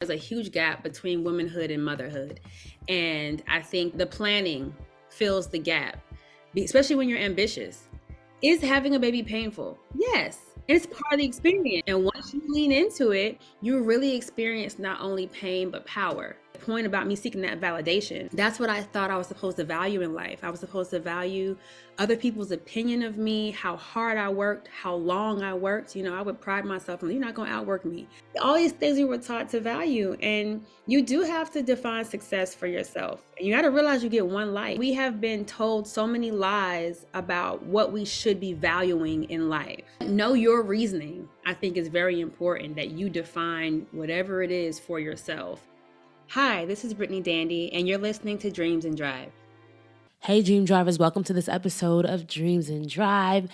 There's a huge gap between womanhood and motherhood. And I think the planning fills the gap, especially when you're ambitious. Is having a baby painful? Yes. It's part of the experience. And once you lean into it, you really experience not only pain, but power. The point about me seeking that validation, that's what I thought I was supposed to value in life. I was supposed to value other people's opinion of me, how hard I worked, how long I worked. I would pride myself on, you're not going to outwork me. All these things we were taught to value. And you do have to define success for yourself. And you got to realize you get one life. We have been told so many lies about what we should be valuing in life. Know your reasoning. I think is very important that you define whatever it is for yourself. Hi, this is Brittany Dandy, and you're listening to Dreams and Drive. Hey, Dream Drivers, welcome to this episode of Dreams and Drive.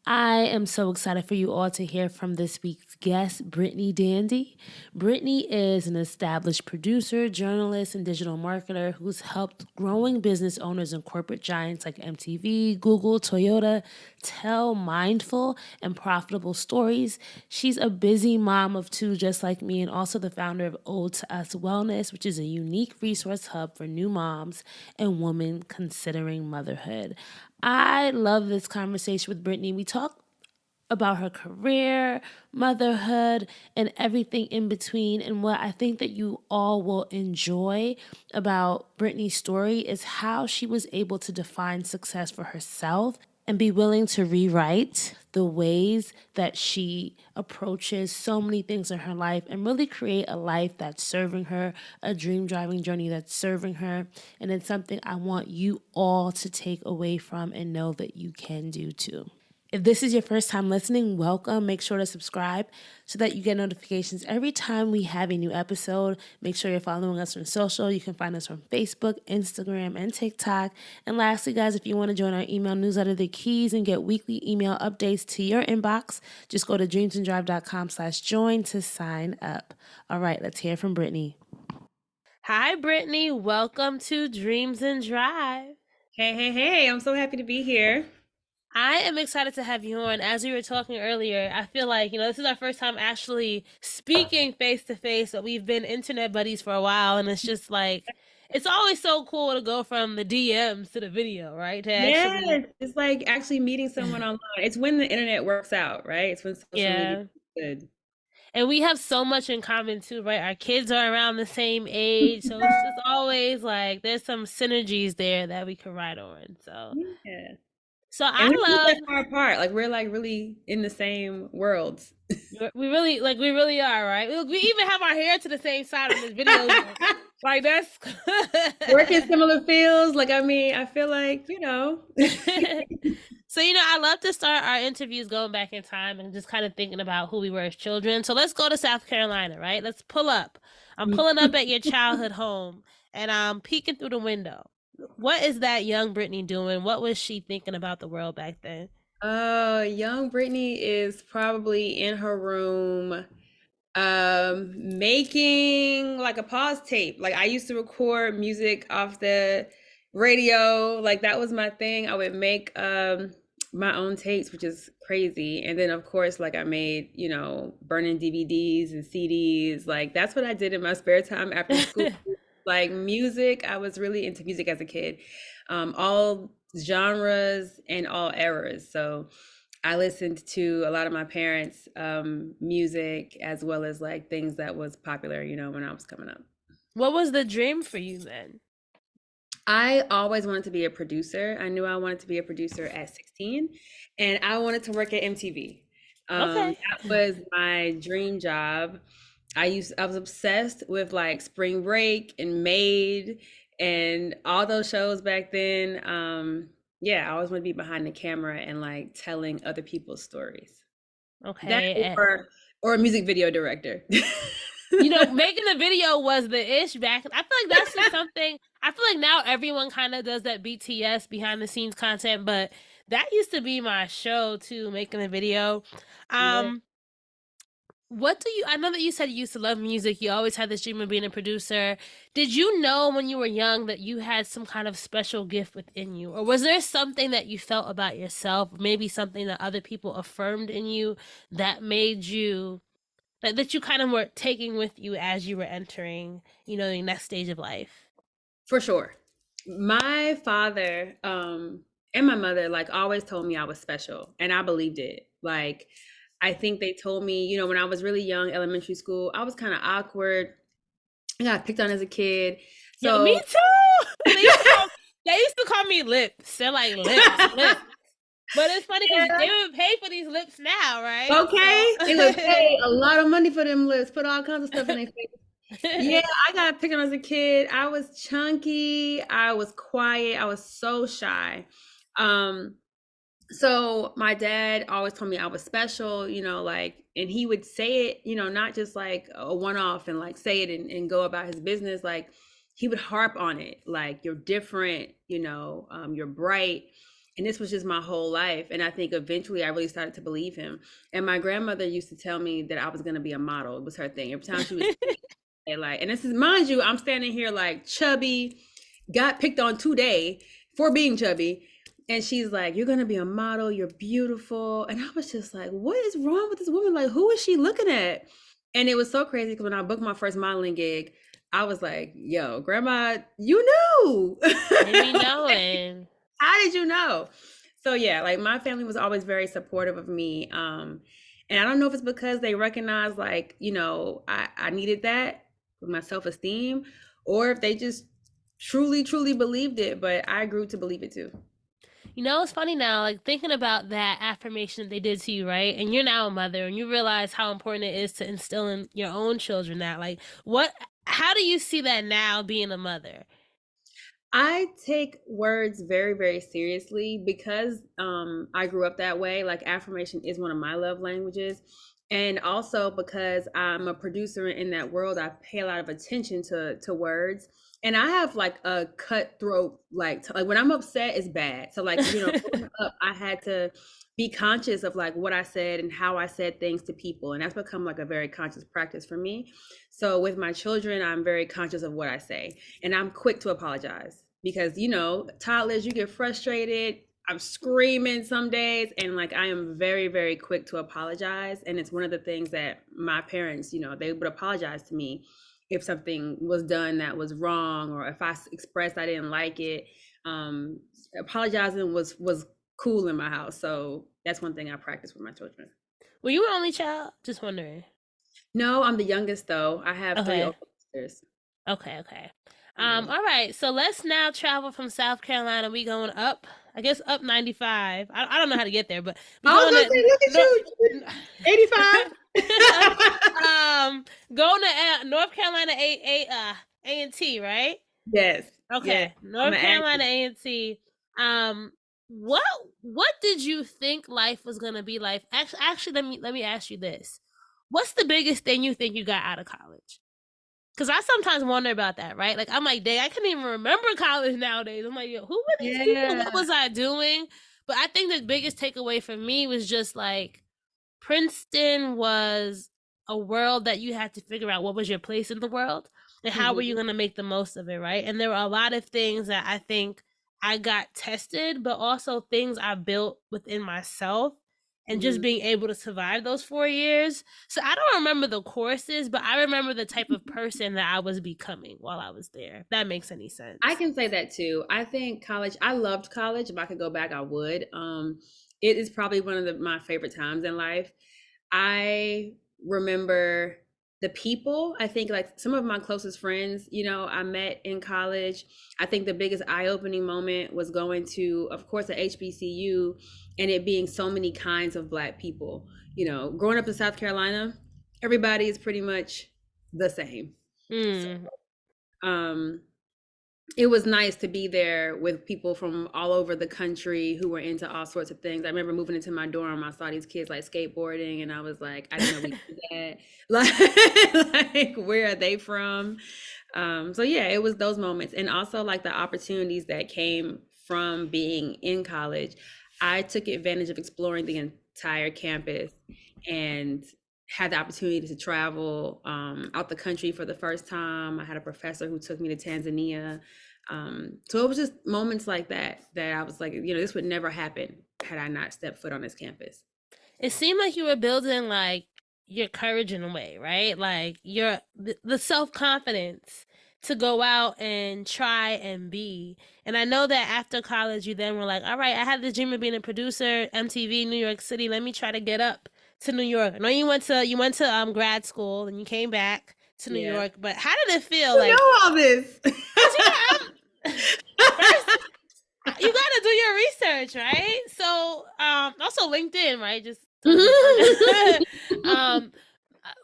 I am so excited for you all to hear from this week's guest, Brittany Dandy. Brittany is an established producer, journalist, and digital marketer who's helped growing business owners and corporate giants like MTV, Google, Toyota tell mindful and profitable stories. She's a busy mom of two just like me, and also the founder of Ode to Us Wellness, which is a unique resource hub for new moms and women considering motherhood. I love this conversation with Brittany. We talk about her career, motherhood, and everything in between. And what I think that you all will enjoy about Brittany's story is how she was able to define success for herself and be willing to rewrite the ways that she approaches so many things in her life and really create a life that's serving her, a dream driving journey that's serving her. And it's something I want you all to take away from and know that you can do too. If this is your first time listening, welcome. Make sure to subscribe so that you get notifications every time we have a new episode. Make sure you're following us on social. You can find us from Facebook, Instagram, and TikTok. And lastly, guys, if you want to join our email newsletter, The Keys, and get weekly email updates to your inbox, just go to dreamsanddrive.com/join to sign up. All right, let's hear from Brittany. Hi, Brittany. Welcome to Dreams and Drive. Hey, I'm so happy to be here. I am excited to have you on. As we were talking earlier, I feel like, this is our first time actually speaking face to face, but we've been internet buddies for a while, and it's just like, it's always so cool to go from the DMs to the video, right? Yes, it's like actually meeting someone online. It's when the internet works out, right? It's when social media is good. And we have so much in common too, right? Our kids are around the same age, so it's just always like there's some synergies there that we can ride on. So yeah. So and I we're love that far apart. Like we're like really in the same worlds. we really are, right? We even have our hair to the same side of this video. Like that's work in similar fields. Like I feel like So I love to start our interviews going back in time and just kind of thinking about who we were as children. So let's go to South Carolina, right? Let's pull up. I'm pulling up at your childhood home and I'm peeking through the window. What is that young Brittany doing? What was she thinking about the world back then? Young Brittany is probably in her room making like a pause tape. Like I used to record music off the radio. Like that was my thing. I would make my own tapes, which is crazy. And then of course, like I made, burning DVDs and CDs. Like that's what I did in my spare time after school. Like music, I was really into music as a kid. All genres and all eras. So I listened to a lot of my parents' music as well as like things that was popular, when I was coming up. What was the dream for you then? I always wanted to be a producer. I knew I wanted to be a producer at 16 and I wanted to work at MTV. Okay. That was my dream job. I was obsessed with like Spring Break and Made and all those shows back then. I always want to be behind the camera and like telling other people's stories. Okay. Or a music video director. Making the video was the ish back. I feel like that's just something. I feel like now everyone kind of does that BTS behind the scenes content, but that used to be my show too, making a video. Yeah. I know that you said you used to love music. You always had this dream of being a producer. Did you know when you were young that you had some kind of special gift within you? Or was there something that you felt about yourself, maybe something that other people affirmed in you that made you like that you kind of were taking with you as you were entering, the next stage of life? For sure. My father and my mother like always told me I was special, and I believed it. Like I think they told me, when I was really young, elementary school, I was kind of awkward. I got picked on as a kid. Yeah, me So too. They used to call me lips. They're like lips. But it's funny because yeah. they would pay for these lips now, right? Okay. They would pay a lot of money for them lips, put all kinds of stuff in their face. Yeah, So I got picked on as a kid. I was chunky. I was quiet. I was so shy. Um, so my dad always told me I was special, like, and he would say it, not just like a one-off and like say it and go about his business. Like he would harp on it, like you're different, you're bright. And this was just my whole life. And I think eventually I really started to believe him. And my grandmother used to tell me that I was going to be a model. It was her thing. Every time she was like, and this is, mind you, I'm standing here like chubby, got picked on today for being chubby. And she's like, "You're gonna be a model, you're beautiful." And I was just like, what is wrong with this woman? Like, who is she looking at? And it was so crazy because when I booked my first modeling gig, I was like, yo, grandma, you knew. they be knowing. How did you know? So yeah, like my family was always very supportive of me. And I don't know if it's because they recognize like, I needed that with my self-esteem, or if they just truly, truly believed it, but I grew to believe it too. It's funny now, like thinking about that affirmation that they did to you, right? And you're now a mother and you realize how important it is to instill in your own children that. Like, how do you see that now being a mother? I take words very, very seriously because I grew up that way. Like affirmation is one of my love languages. And also because I'm a producer in that world, I pay a lot of attention to words. And I have like a cutthroat, like when I'm upset, it's bad. So like, growing up, I had to be conscious of like what I said and how I said things to people. And that's become like a very conscious practice for me. So with my children, I'm very conscious of what I say, and I'm quick to apologize because toddlers, you get frustrated. I'm screaming some days, and like I am very, very quick to apologize. And it's one of the things that my parents, they would apologize to me if something was done that was wrong, or if I expressed I didn't like it. um Apologizing was cool in my house. So that's one thing I practice with my children. Were you an only child? Just wondering. No, I'm the youngest though. I have three Okay. older sisters. Okay. Yeah. All right. So let's now travel from South Carolina. We going up, I guess up 95. I don't know how to get there, but we I was going gonna say, look at you, to 85. um going to North Carolina A&T, right? Yes, yes. Okay, I'm North an Carolina actor. A&T. Um, what what did you think life was gonna be like? Actually, let me ask you this: what's the biggest thing you think you got out of college? Because I sometimes wonder about that, right? Like I'm like, dang, I can't even remember college nowadays. I'm like, yo, who were these people? What Yeah. was I doing? But I think the biggest takeaway for me was just like Princeton was a world that you had to figure out what was your place in the world and how were you Mhm, going to make the most of it, right? And there were a lot of things that I think I got tested, but also things I built within myself and just mhm. being able to survive those 4 years. So I don't remember the courses, but I remember the type of person that I was becoming while I was there. If that makes any I sense. can say that too. I think college, I loved college. If I could go back, I would. It is probably one of my favorite times in life. I remember the people. I think like some of my closest friends, I met in college. I think the biggest eye-opening moment was going to, of course, a HBCU, and it being so many kinds of Black people. Growing up in South Carolina, everybody is pretty much the same. So, Mm. um, it was nice to be there with people from all over the country who were into all sorts of things. I remember moving into my dorm, I saw these kids like skateboarding, and I was like, I didn't know we did that. Like where are they from? So yeah, it was those moments, and also like the opportunities that came from being in college. I took advantage of exploring the entire campus and had the opportunity to travel out the country for the first time. I had a professor who took me to Tanzania. So it was just moments like that I was like, this would never happen had I not stepped foot on this campus. It seemed like you were building like your courage in a way, right? Like the self-confidence to go out and try and be. And I know that after college you then were like, all right, I had this dream of being a producer, MTV, New York City. Let me try to get up to New York. I know you went to grad school and you came back to New Yeah. York, but how did it feel? You Like, know all this. cause I'm first you gotta do your research, right? So, also LinkedIn, right? Just um,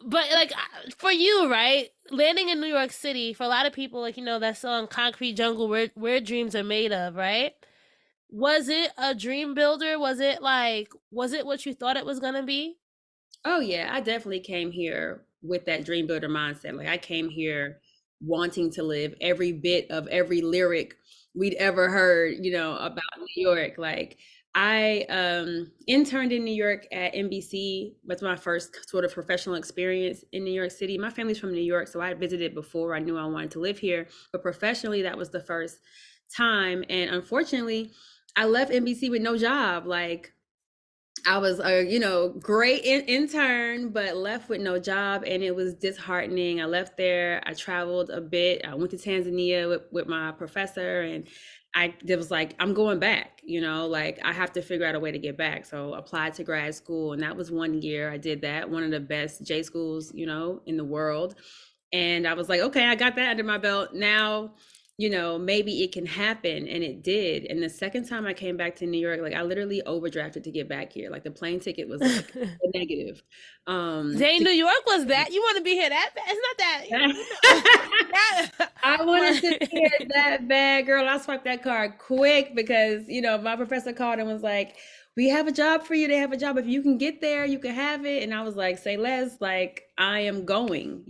but like for you, right? Landing in New York City for a lot of people, like that song "Concrete Jungle," where dreams are made of, right? Was it a dream builder? Was it what you thought it was gonna be? Oh yeah, I definitely came here with that dream builder mindset. Like I came here wanting to live every bit of every lyric we'd ever heard, about New York. Like I interned in New York at NBC. That's my first sort of professional experience in New York City. My family's from New York, so I had visited before. I knew I wanted to live here, but professionally that was the first time. And unfortunately, I left NBC with no job. Like I was a, great intern, but left with no job, and it was disheartening. I left there. I traveled a bit. I went to Tanzania with my professor, and it was like, I'm going back. Like I have to figure out a way to get back. So applied to grad school, and that was 1 year. I did that, one of the best J schools, in the world. And I was like, okay, I got that under my belt. Now, maybe it can happen. And it did. And the second time I came back to New York, like I literally overdrafted to get back here. Like the plane ticket was like a negative. Dang, New York was that? You want to be here that bad? It's not that. I wanted to be here that bad, girl. I swiped that card quick because, my professor called and was like, we have a job for you. They have a job. If you can get there, you can have it. And I was like, say less, like I am going.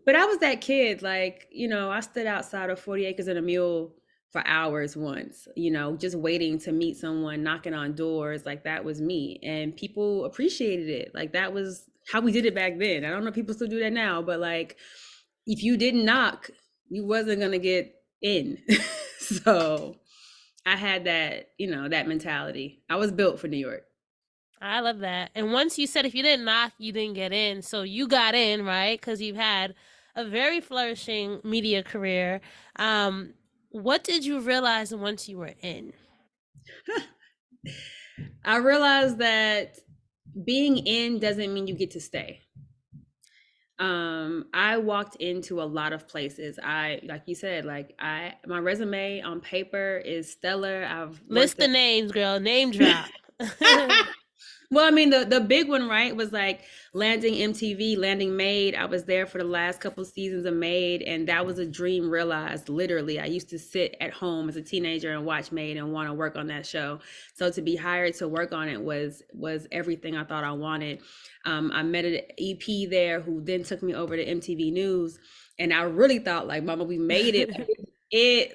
But I was that kid, like, I stood outside of 40 Acres and a Mule for hours once, just waiting to meet someone, knocking on doors. Like that was me. And people appreciated it. Like that was how we did it back then. I don't know if people still do that now, but like if you didn't knock, you wasn't gonna get in. So I had that, that mentality. I was built for New York. I love that. And once you said if you didn't knock, you didn't get in. So you got in, right? Because you've had a very flourishing media career. What did you realize once you were in? I realized that being in doesn't mean you get to stay. I walked into a lot of places. Like you said, like my resume on paper is stellar. I've List worked the at names, girl. Name drop. Well, I mean, the big one, right, was like landing MTV, landing Made. I was there for the last couple seasons of Made, and that was a dream realized. Literally, I used to sit at home as a teenager and watch Made and want to work on that show. So to be hired to work on it was everything I thought I wanted. I met an EP there who then took me over to MTV News, and I really thought, like, Mama, we made it.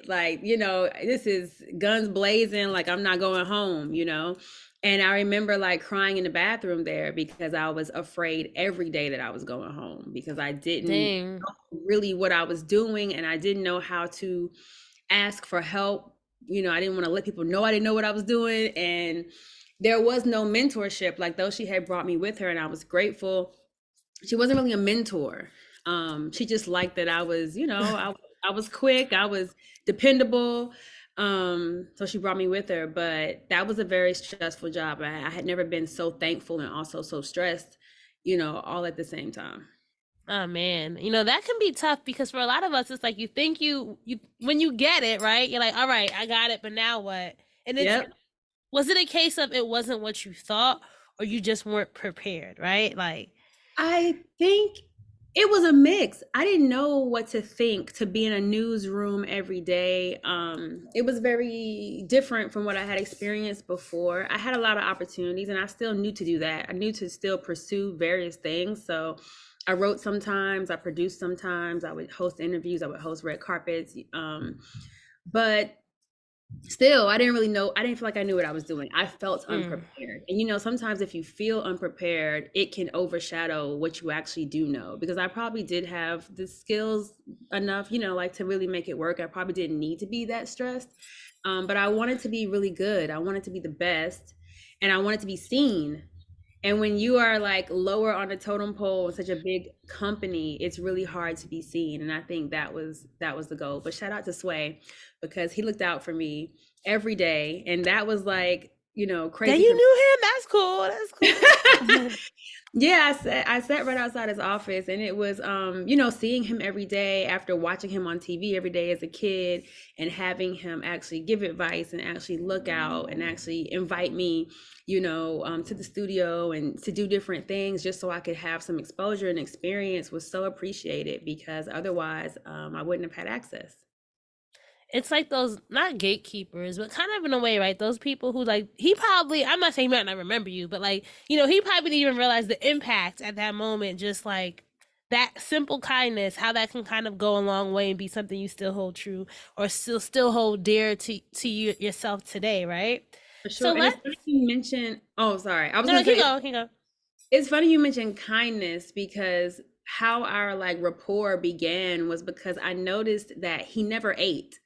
Like, this is guns blazing. Like, I'm not going home. And I remember like crying in the bathroom there because I was afraid every day that I was going home because I didn't Dang. know really what I was doing and I didn't know how to ask for help. I didn't want to let people know I didn't know what I was doing. And there was no mentorship. Like though she had brought me with her and I was grateful, she wasn't really a mentor. She just liked that I was, I was quick, I was dependable. So she brought me with her, but that was a very stressful job. I had never been so thankful and also so stressed, all at the same time. Oh man, that can be tough because for a lot of us, it's like you think you when you get it right, you're like, all right, I got it, but now what? And Yep. was it a case of it wasn't what you thought, or you just weren't prepared, right? Like, I think it was a mix. I didn't know what to think to be in a newsroom every day. It was very different from what I had experienced before. I had a lot of opportunities and I still knew to do that. I knew to still pursue various things. So I wrote sometimes, I produced sometimes, I would host interviews, I would host red carpets. But still, I didn't really know. I didn't feel like I knew what I was doing. I felt unprepared. And sometimes if you feel unprepared, it can overshadow what you actually do know. Because I probably did have the skills enough, like to really make it work. I probably didn't need to be that stressed. But I wanted to be really good. I wanted to be the best and I wanted to be seen. And when you are like lower on the totem pole in such a big company, it's really hard to be seen. And I think that was the goal. But shout out to Sway because he looked out for me every day. And that was like, Yeah, crazy you for me. knew him. That's cool. That's cool. Yeah, I sat right outside his office and it was seeing him every day after watching him on TV every day as a kid and having him actually give advice and actually look out and actually invite me, to the studio and to do different things just so I could have some exposure and experience was so appreciated because otherwise I wouldn't have had access. It's like those, not gatekeepers, but kind of in a way, right? Those people who, like, he probably, I'm not saying he might not remember you, but like, he probably didn't even realize the impact at that moment, just like that simple kindness, how that can kind of go a long way and be something you still hold true or still hold dear to yourself today, right? For So sure. And it's let's, funny you mentioned, oh, sorry. I was no, going no, to keep say going, keep going. it's funny you mentioned kindness because how our like rapport began was because I noticed that he never ate.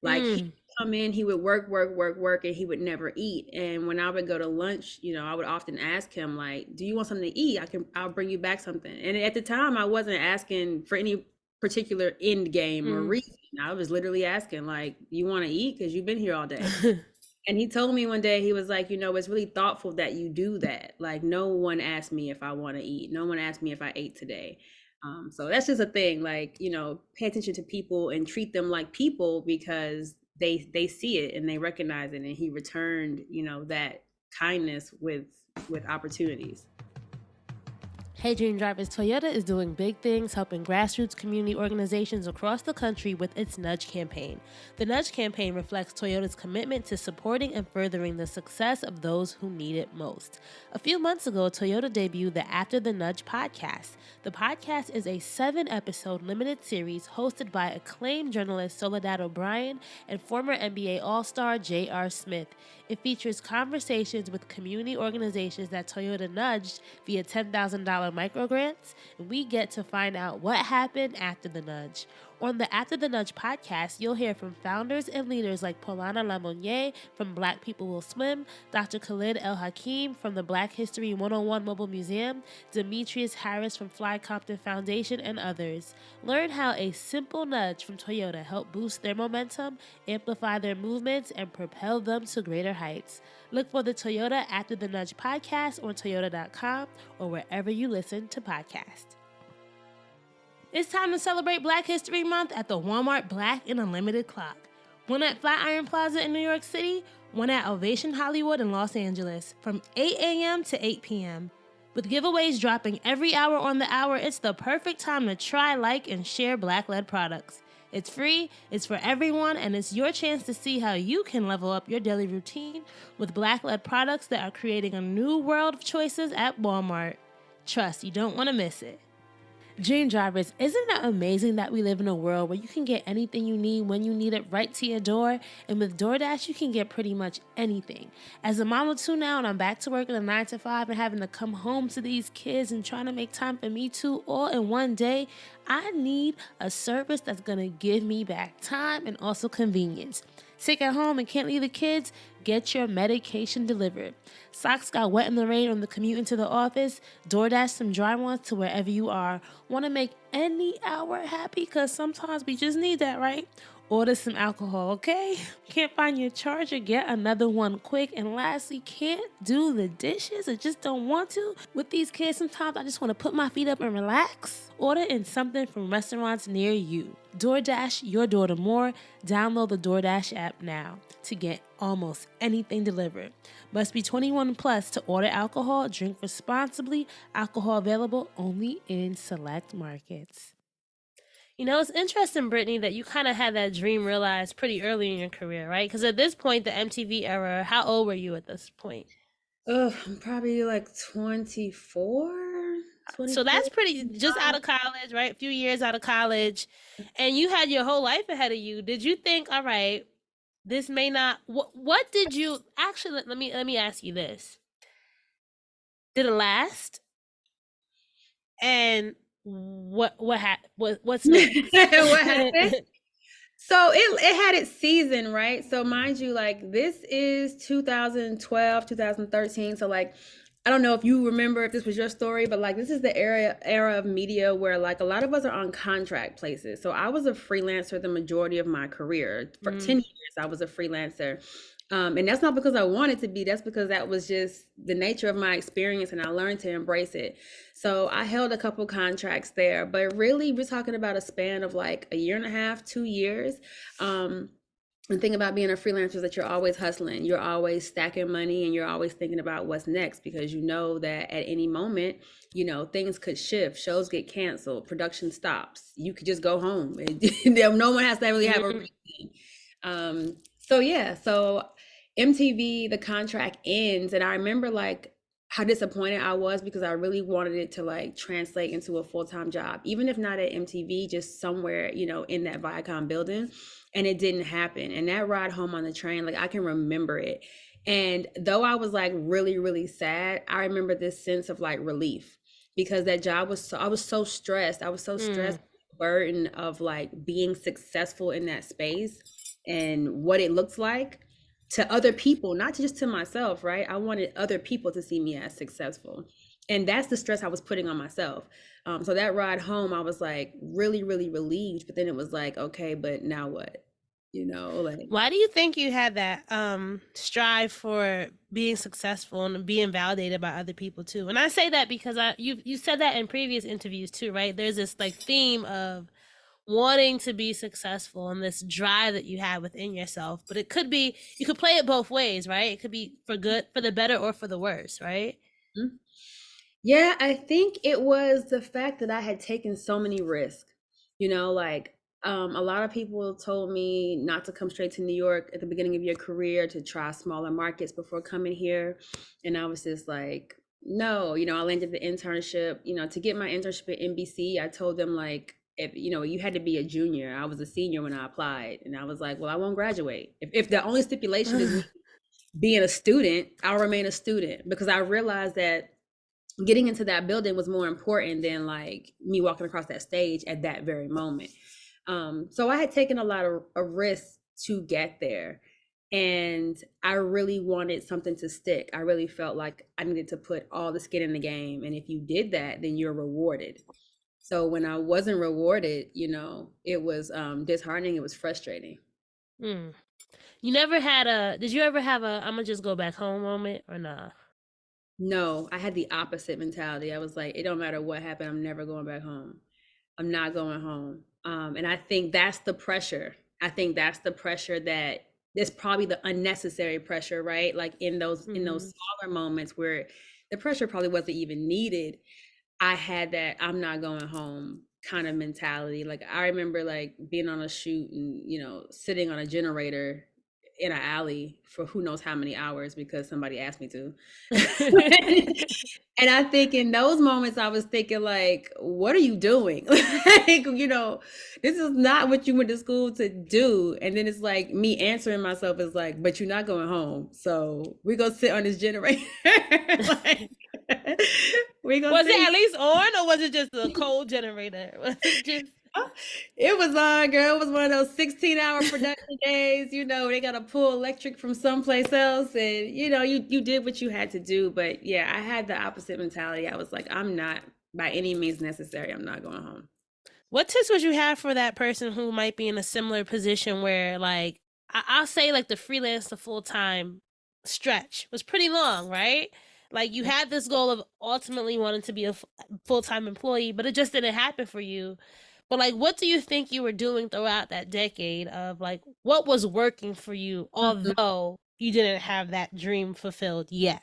Like he Mm. would come in, he would work, work, work, work, and he would never eat. And when I would go to lunch, I would often ask him like, "Do you want something to eat? I'll bring you back something." And at the time, I wasn't asking for any particular end game or Mm. reason. I was literally asking like, "You want to eat? Because you've been here all day." And he told me one day, he was like, it's really thoughtful that you do that. Like, no one asked me if I want to eat. No one asked me if I ate today. So that's just a thing. Like, pay attention to people and treat them like people because they see it and they recognize it. And he returned, that kindness with opportunities. Hey Dream Drivers, Toyota is doing big things helping grassroots community organizations across the country with its Nudge campaign. The Nudge campaign reflects Toyota's commitment to supporting and furthering the success of those who need it most. A few months ago, Toyota debuted the After the Nudge podcast. The podcast is a 7-episode limited series hosted by acclaimed journalist Soledad O'Brien and former NBA All-Star J.R. Smith. It features conversations with community organizations that Toyota nudged via $10,000 microgrants, and we get to find out what happened after the nudge. On the After the Nudge podcast, you'll hear from founders and leaders like Polana Lamonnier from Black People Will Swim, Dr. Khalid El Hakim from the Black History 101 Mobile Museum, Demetrius Harris from Fly Compton Foundation, and others. Learn how a simple nudge from Toyota helped boost their momentum, amplify their movements, and propel them to greater heights. Look for the Toyota After the Nudge podcast on Toyota.com or wherever you listen to podcasts. It's time to celebrate Black History Month at the Walmart Black and Unlimited Clock. One at Flatiron Plaza in New York City, one at Ovation Hollywood in Los Angeles, from 8 a.m. to 8 p.m. With giveaways dropping every hour on the hour, it's the perfect time to try, like, and share Black-led products. It's free, it's for everyone, and it's your chance to see how you can level up your daily routine with Black-led products that are creating a new world of choices at Walmart. Trust, you don't want to miss it. Dream Drivers, isn't it amazing that we live in a world where you can get anything you need when you need it right to your door? And with DoorDash, you can get pretty much anything. As a mom of 2 now and I'm back to working a 9 to 5 and having to come home to these kids and trying to make time for me too all in one day, I need a service that's going to give me back time and also convenience. Sick at home and can't leave the kids? Get your medication delivered. Socks got wet in the rain on the commute into the office? DoorDash some dry ones to wherever you are. Want to make any hour happy? Because sometimes we just need that, right? Order some alcohol, okay? Can't find your charger? Get another one quick. And lastly, can't do the dishes or just don't want to? With these kids, sometimes I just want to put my feet up and relax. Order in something from restaurants near you. DoorDash your door to more. Download the DoorDash app now to get almost anything delivered. Must be 21 plus to order alcohol. Drink responsibly. Alcohol available only in select markets. It's interesting, Brittany, that you kind of had that dream realized pretty early in your career, right? Because at this point, the MTV era, how old were you at this point? I'm probably like 24, So 24. that's pretty, just out of college, right? A few years out of college. And you had your whole life ahead of you. Did you think, all right, this may not, what did you, actually, let me ask you this. Did it last? And what's next? What happened? So it had its season, right? So mind you, like this is 2012, 2013. So like I don't know if you remember if this was your story, but like this is the era of media where like a lot of us are on contract places. So I was a freelancer the majority of my career. For 10 years, I was a freelancer. And that's not because I wanted to be, that's because that was just the nature of my experience and I learned to embrace it. So I held a couple contracts there, but really we're talking about a span of like a year and a half, 2 years. The thing about being a freelancer is that you're always hustling, you're always stacking money, and you're always thinking about what's next because you know that at any moment, things could shift, shows get canceled, production stops. You could just go home. No one has to really have a reason. So yeah, so MTV, the contract ends, and I remember like how disappointed I was because I really wanted it to like translate into a full-time job, even if not at MTV, just somewhere, in that Viacom building. And it didn't happen. And that ride home on the train, like I can remember it. And though I was like really, really sad, I remember this sense of like relief because that job was I was so stressed. I was so stressed, burden of like being successful in that space and what it looks like to other people, not just to myself, right? I wanted other people to see me as successful. And that's the stress I was putting on myself. So that ride home, I was like really, really relieved. But then it was like, okay, but now what? Like. Why do you think you had that strive for being successful and being validated by other people too? And I say that because you said that in previous interviews too, right? There's this like theme of wanting to be successful and this drive that you have within yourself, but it could be, you could play it both ways, right? It could be for good, for the better, or for the worse, right? Mm-hmm. Yeah, I think it was the fact that I had taken so many risks. Like a lot of people told me not to come straight to New York at the beginning of your career, to try smaller markets before coming here. And I was just like, no, I landed the internship, to get my internship at NBC. I told them like, if you had to be a junior. I was a senior when I applied. And I was like, well, I won't graduate. If the only stipulation is me being a student, I'll remain a student, because I realized that getting into that building was more important than like me walking across that stage at that very moment. So I had taken a lot of risks to get there, and I really wanted something to stick. I really felt like I needed to put all the skin in the game, and if you did that, then you're rewarded. So when I wasn't rewarded, it was disheartening. It was frustrating. You never had did you ever have a I'm gonna just go back home moment, or nah? No, I had the opposite mentality. I was like, it don't matter what happened, I'm never going back home. I'm not going home. And I think that's the pressure. I think that's the pressure that is probably the unnecessary pressure, right? Like in those smaller moments where the pressure probably wasn't even needed. I had that I'm not going home kind of mentality. Like I remember like being on a shoot and, sitting on a generator in an alley for who knows how many hours because somebody asked me to. And I think in those moments I was thinking like, what are you doing? Like, this is not what you went to school to do. And then it's like me answering myself is like, but you're not going home. So we're going to sit on this generator. Like, was it at least on, or was it just a cold generator? Was it just... It was on, girl. It was one of those 16-hour production days. They got to pull electric from someplace else, and you did what you had to do. But yeah, I had the opposite mentality. I was like, I'm not by any means necessary. I'm not going home. What tips would you have for that person who might be in a similar position where, like, I'll say, like, the freelance to full-time stretch was pretty long, right? Like, you had this goal of ultimately wanting to be a full-time employee, but it just didn't happen for you. But, like, what do you think you were doing throughout that decade of, like, what was working for you, although you didn't have that dream fulfilled yet?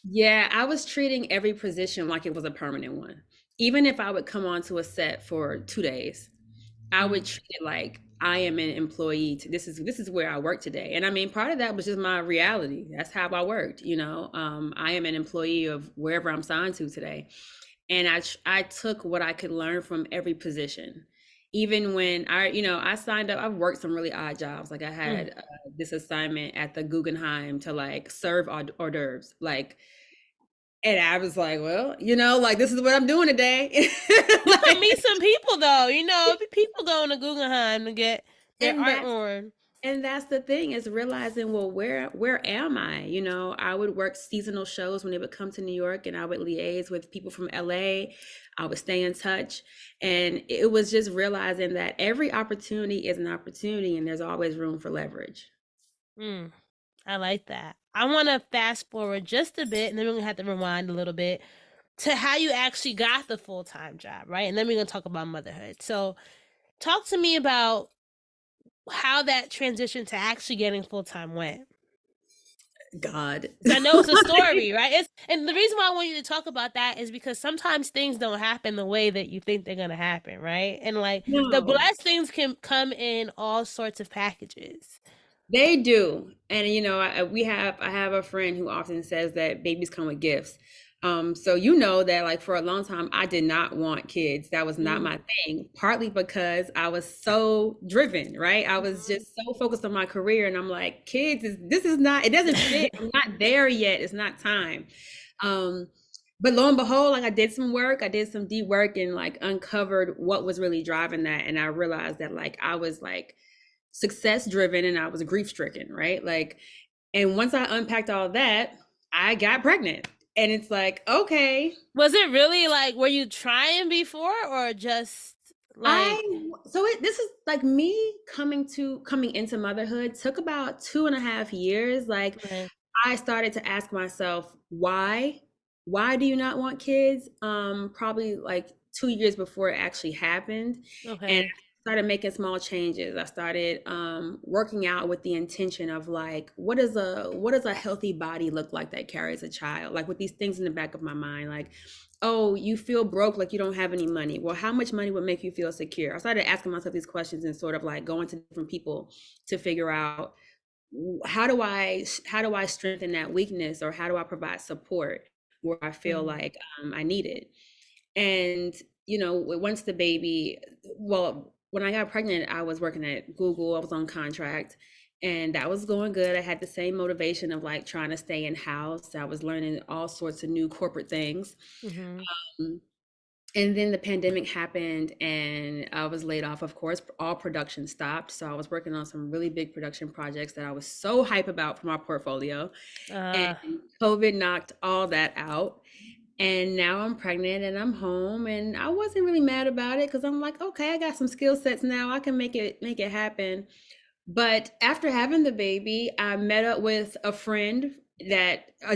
Yeah, I was treating every position like it was a permanent one. Even if I would come onto a set for 2 days, I would treat it like I am an employee. This is where I work today. And I mean, part of that was just my reality. That's how I worked. I am an employee of wherever I'm signed to today. And I took what I could learn from every position. Even when I signed up, I've worked some really odd jobs. Like I had this assignment at the Guggenheim to like serve hors d'oeuvres. Like, and I was like, well, like this is what I'm doing today. You could meet some people though, people going to Guggenheim to get their art on. And that's the thing, is realizing, well, where am I? You know, I would work seasonal shows when they would come to New York, and I would liaise with people from LA. I would stay in touch. And it was just realizing that every opportunity is an opportunity, and there's always room for leverage. I like that. I want to fast forward just a bit, and then we're going to have to rewind a little bit to how you actually got the full-time job, right? And then we're going to talk about motherhood. So talk to me about how that transition to actually getting full-time went. God. I know it's a story, right? And the reason why I want you to talk about that is because sometimes things don't happen the way that you think they're going to happen, right? And like the No. blessings can come in all sorts of packages. They do. And you know, I have a friend who often says that babies come with gifts. So you know that, like, for a long time I did not want kids. That was not my thing, partly because I was so driven, right? I was just so focused on my career, and I'm like, kids this is not, it doesn't fit. I'm not there yet. It's not time. But lo and behold, like, I did some deep work, and like uncovered what was really driving that. And I realized that, like, I was like success driven and I was grief stricken, right? Like, and once I unpacked all that, I got pregnant. And it's like, okay. Was it really like, were you trying before, or just like This is like me coming into motherhood took about 2.5 years. Like, okay. I started to ask myself, why do you not want kids? Probably like 2 years before it actually happened. And Okay. I started making small changes. I started working out with the intention of, like, what does a healthy body look like that carries a child? Like, with these things in the back of my mind, like, oh, you feel broke, like you don't have any money. Well, how much money would make you feel secure? I started asking myself these questions, and sort of like going to different people to figure out, how do I strengthen that weakness, or how do I provide support where I feel like I need it. And you know, once the baby, well, when I got pregnant, I was working at Google. I was on contract, and that was going good. I had the same motivation of, like, trying to stay in house. I was learning all sorts of new corporate things. Um, and then the pandemic happened, and I was laid off. Of course, all production stopped. So I was working on some really big production projects that I was so hype about from our portfolio. And COVID knocked all that out. And now I'm pregnant and I'm home, and I wasn't really mad about it, because I'm like, okay, I got some skill sets now. I can make it happen. But after having the baby, I met up with a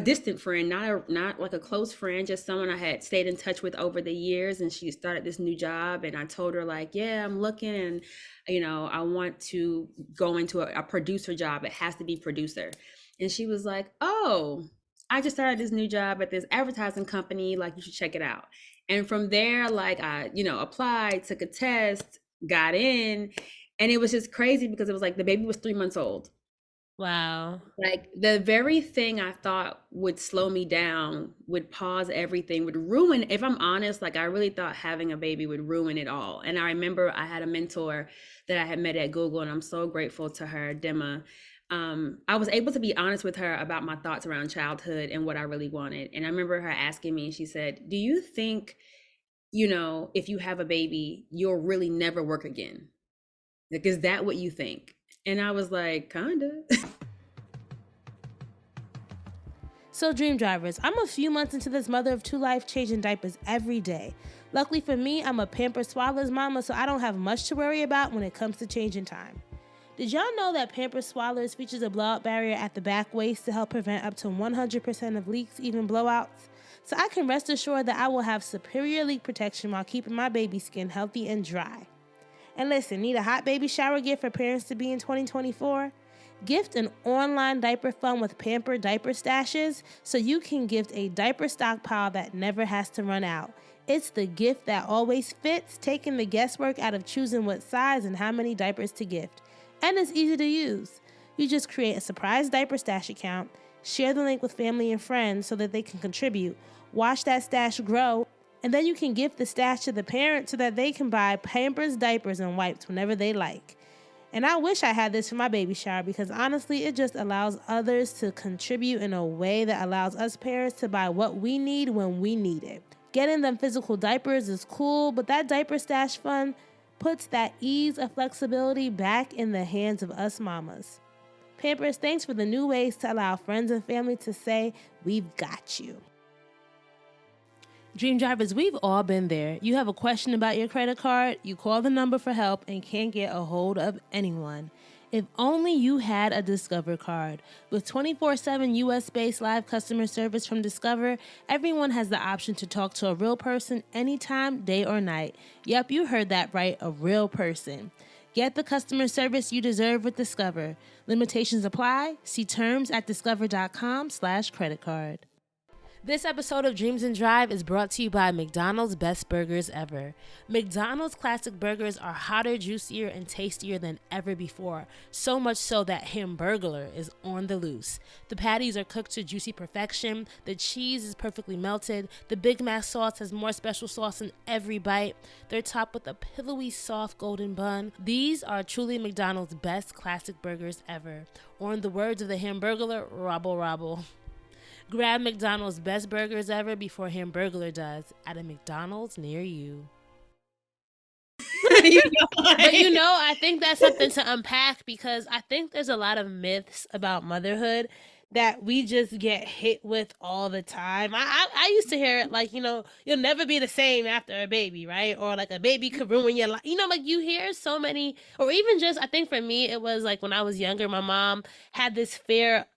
distant friend, not like a close friend, just someone I had stayed in touch with over the years. And she started this new job, and I told her, like, yeah, I'm looking, and you know, I want to go into a producer job. It has to be producer. And she was like, oh, I just started this new job at this advertising company, like, you should check it out. And from there, like, I, you know, applied, took a test, got in. And it was just crazy, because it was like the baby was 3 months old. Wow. Like, the very thing I thought would slow me down, would pause everything, would ruin, if I'm honest, like, I really thought having a baby would ruin it all. And I remember I had a mentor that I had met at Google, and I'm so grateful to her, Dema. I was able to be honest with her about my thoughts around childhood and what I really wanted. And I remember her asking me, she said, do you think, you know, if you have a baby, you'll really never work again? Like, is that what you think? And I was like, kinda. So, Dream Drivers, I'm a few months into this mother of two life, changing diapers every day. Luckily for me, I'm a Pampers Swaddlers mama, so I don't have much to worry about when it comes to changing time. Did y'all know that Pampers Swaddlers features a blowout barrier at the back waist to help prevent up to 100% of leaks, even blowouts? So I can rest assured that I will have superior leak protection while keeping my baby skin healthy and dry. And listen, need a hot baby shower gift for parents to be in 2024? Gift an online diaper fund with Pamper diaper stashes so you can gift a diaper stockpile that never has to run out. It's the gift that always fits, taking the guesswork out of choosing what size and how many diapers to gift. And it's easy to use. You just create a surprise diaper stash account, share the link with family and friends so that they can contribute, watch that stash grow, and then you can gift the stash to the parent so that they can buy Pampers diapers and wipes whenever they like. And I wish I had this for my baby shower, because honestly, it just allows others to contribute in a way that allows us parents to buy what we need when we need it. Getting them physical diapers is cool, but that diaper stash fund, puts that ease of flexibility back in the hands of us mamas. Pampers, thanks for the new ways to allow friends and family to say, we've got you. Dream Drivers, we've all been there. You have a question about your credit card, you call the number for help and can't get a hold of anyone. If only you had a Discover card. With 24/7 US-based live customer service from Discover, everyone has the option to talk to a real person anytime, day or night. Yep, you heard that right, a real person. Get the customer service you deserve with Discover. Limitations apply. See terms at discover.com/creditcard. This episode of Dreams and Drive is brought to you by McDonald's Best Burgers Ever. McDonald's classic burgers are hotter, juicier, and tastier than ever before, so much so that Hamburglar is on the loose. The patties are cooked to juicy perfection, the cheese is perfectly melted, the Big Mac sauce has more special sauce in every bite, they're topped with a pillowy, soft golden bun. These are truly McDonald's best classic burgers ever. Or in the words of the Hamburglar, robble robble. Grab McDonald's Best Burgers Ever before Hamburglar does at a McDonald's near you. But I think that's something to unpack, because I think there's a lot of myths about motherhood that we just get hit with all the time. I used to hear it like, you'll never be the same after a baby, right? Or like a baby could ruin your life. Like you hear so many, or even just, I think for me, it was like when I was younger, my mom had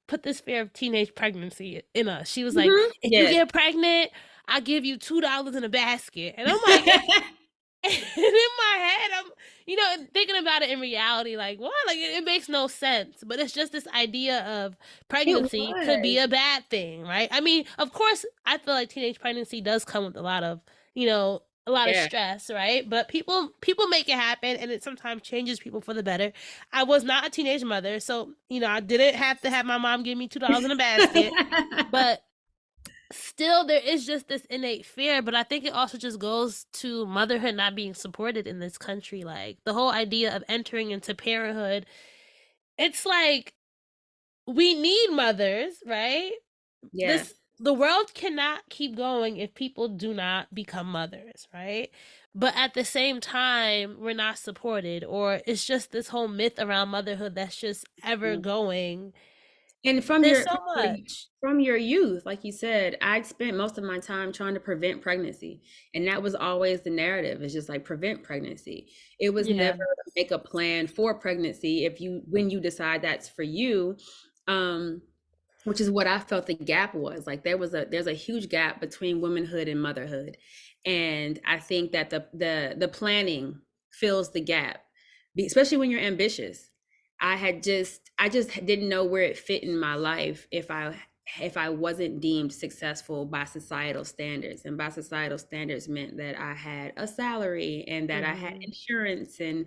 put this fear of teenage pregnancy in us. She was like, if you get pregnant, I'll give you $2 in a basket. And I'm like, and in my head, I'm, thinking about it in reality, like, what? Like, it makes no sense. But it's just this idea of pregnancy could be a bad thing, right? I mean, of course, I feel like teenage pregnancy does come with a lot of, of stress, right? But people make it happen, and it sometimes changes people for the better. I was not a teenage mother, so, I didn't have to have my mom give me $2 in a basket. But still, there is just this innate fear. But I think it also just goes to motherhood not being supported in this country. Like, the whole idea of entering into parenthood, it's like, we need mothers, right? Yeah. The world cannot keep going if people do not become mothers, right? But at the same time, we're not supported, or it's just this whole myth around motherhood that's just ever going. And from There's so much. From your youth, like you said, I spent most of my time trying to prevent pregnancy, and that was always the narrative. It's just like prevent pregnancy. It was never make a plan for pregnancy when you decide that's for you. Which is what I felt the gap was. Like there's a huge gap between womanhood and motherhood. And I think that the planning fills the gap, especially when you're ambitious. I just didn't know where it fit in my life if I wasn't deemed successful by societal standards. And by societal standards meant that I had a salary and that I had insurance and,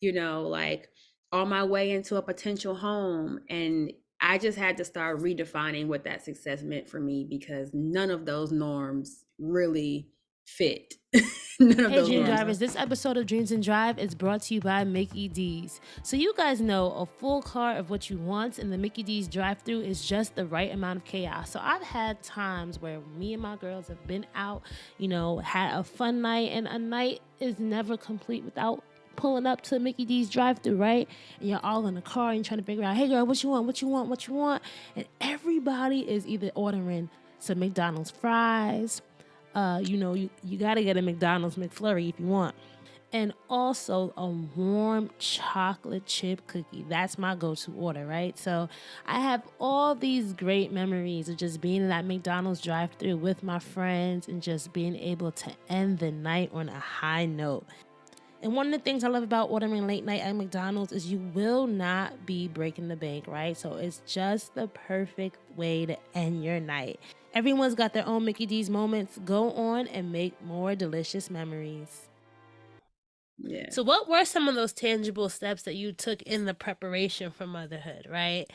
like on my way into a potential home. And I just had to start redefining what that success meant for me, because none of those norms really fit. Hey Dream Drivers, this episode of Dreams and Drive is brought to you by Mickey D's. So you guys know a full cart of what you want in the Mickey D's drive-thru is just the right amount of chaos. So I've had times where me and my girls have been out, had a fun night, and a night is never complete without pulling up to Mickey D's drive-thru, right? And you're all in the car and you're trying to figure out, hey girl, what you want? And everybody is either ordering some McDonald's fries, you gotta get a McDonald's McFlurry if you want. And also a warm chocolate chip cookie. That's my go-to order, right? So I have all these great memories of just being in that McDonald's drive-thru with my friends and just being able to end the night on a high note. And one of the things I love about ordering late night at McDonald's is you will not be breaking the bank, right? So it's just the perfect way to end your night. Everyone's got their own Mickey D's moments. Go on and make more delicious memories. Yeah. So what were some of those tangible steps that you took in the preparation for motherhood, right?